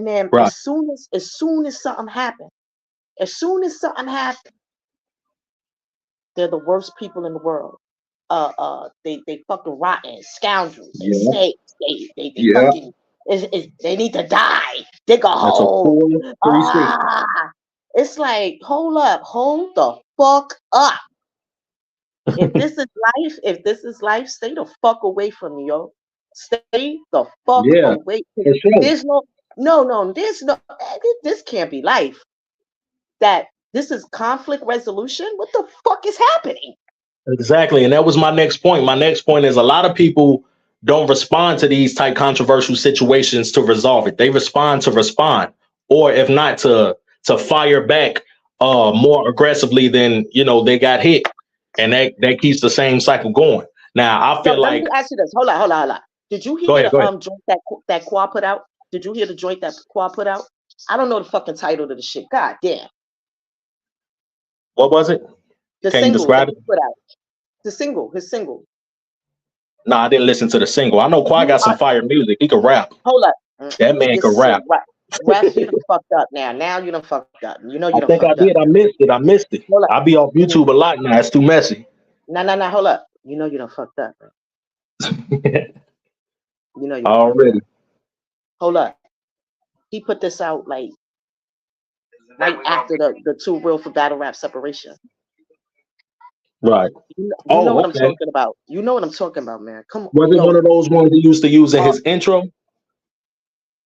Speaker 4: then
Speaker 2: Right.
Speaker 4: as soon as something happens, they're the worst people in the world. They fucking rotten scoundrels, they snakes, they fucking they need to die. Dig a hole. It's like, hold the fuck up. If this is life, stay the fuck away from me, yo. Stay the fuck away. There's this can't be life. That this is conflict resolution. What the fuck is happening?
Speaker 2: Exactly. And that was my next point. My next point is a lot of people don't respond to these type controversial situations to resolve it. They respond to respond, or if not to fire back more aggressively than they got hit, and that keeps the same cycle going. Now I feel
Speaker 4: let me ask you this. Hold on. Did you hear the joint that Qua put out? Did you hear the joint that Qua put out? I don't know the fucking title of the shit. God damn.
Speaker 2: What was it?
Speaker 4: Can you describe it? Put out. His single. No,
Speaker 2: I didn't listen to the single. I know Qua got some fire music. He can rap.
Speaker 4: Hold up.
Speaker 2: That man can rap.
Speaker 4: Rap, you done fucked up now. Now you done fucked up. You know you done
Speaker 2: fucked up. I think I did. I missed it. I be off YouTube a lot now. It's too messy.
Speaker 4: No. Hold up. You know you done fucked up. You know you
Speaker 2: already.
Speaker 4: Hold up. He put this out like right after the Too Real for Battle Rap separation.
Speaker 2: Right.
Speaker 4: You know what I'm talking about. You know what I'm talking about, man. Come on.
Speaker 2: Was it one of those ones he used to use in his intro?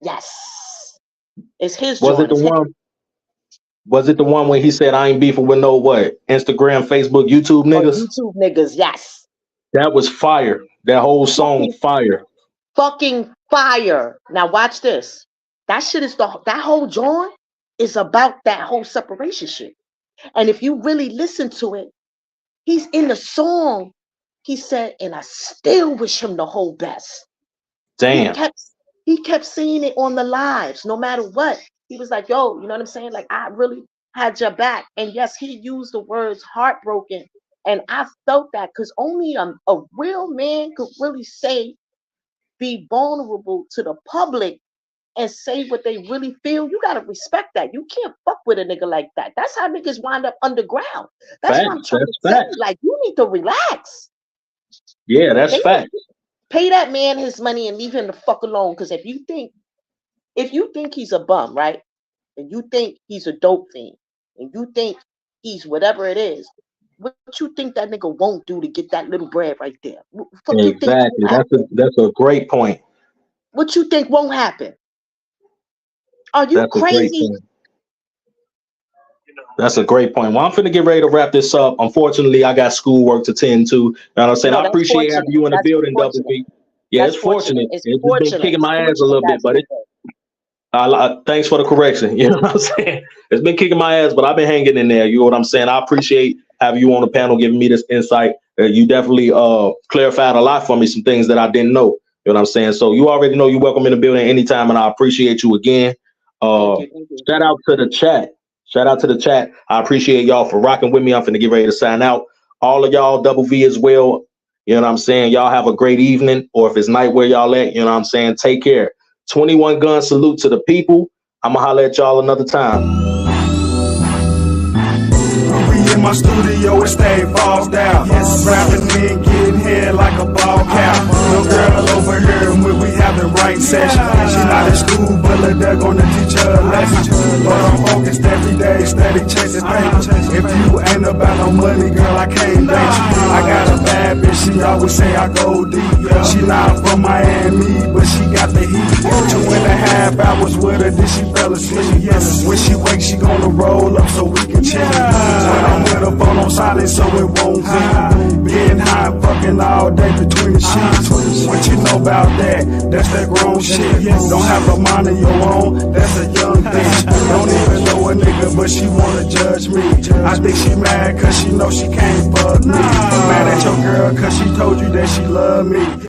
Speaker 4: Yes. It's his
Speaker 2: Was it the one? Was it the one when he said, I ain't beefing with no what? Instagram, Facebook, YouTube niggas?
Speaker 4: YouTube niggas, yes.
Speaker 2: That was fire. That whole song, fire.
Speaker 4: Fucking fire. Now watch this. That shit is that whole joint is about that whole separation shit. And if you really listen to it, he's in the song. He said, and I still wish him the whole best.
Speaker 2: Damn.
Speaker 4: He kept saying it on the lives, no matter what. He was like, yo, you know what I'm saying? Like, I really had your back. And yes, he used the words heartbroken. And I felt that because only a real man could really be vulnerable to the public and say what they really feel. You got to respect that. You can't fuck with a nigga like that. That's how niggas wind up underground. That's what I'm trying to say. Like, you need to relax.
Speaker 2: Yeah, that's fact.
Speaker 4: Pay that man his money and leave him the fuck alone. Because if you think he's a bum, right? And you think he's a dope fiend, and you think he's whatever it is, what you think that nigga won't do to get that little bread right there?
Speaker 2: Exactly. That's a great point.
Speaker 4: What you think won't happen? Are you crazy?
Speaker 2: That's a great point. Well, I'm finna get ready to wrap this up. Unfortunately, I got schoolwork to tend to. You know what I'm saying? I appreciate having you in the building, Double V. Yeah, it's fortunate. It's been kicking my ass a little bit, but thanks for the correction. You know what I'm saying? It's been kicking my ass, but I've been hanging in there. You know what I'm saying? I appreciate having you on the panel, giving me this insight. You definitely clarified a lot for me, some things that I didn't know. You know what I'm saying? So you already know you're welcome in the building anytime, and I appreciate you again. Thank you. Shout out to the chat. I appreciate y'all for rocking with me. I'm finna get ready to sign out. All of y'all, Double V as well. You know what I'm saying? Y'all have a great evening, or if it's night where y'all at, you know what I'm saying? Take care. 21 gun salute to the people. I'm gonna holler at y'all another time.
Speaker 5: We in my studio and stay falls down. Yes, rapping men getting head like a ball cap. No girl over here when we have the right session. She not in school, but they're gonna teach her a lesson. But I'm focused every day, steady chasing things. If you ain't about no money, girl, I can't date you. I got a bad bitch, she always say I go deep. She not from Miami, but she got the heat. 2.5 hours with with her, then she fell asleep. When she wakes, she gonna roll up so we can chill. When I'm with her, phone on silent so it won't be. Getting high, fucking all day between the sheets. What you know about that? That's that grown shit. Don't have a mind of your own, that's a young bitch. Don't even know a nigga, but she wanna judge me. I think she mad cause she know she can't fuck me. Mad at your girl cause she told you that she love me.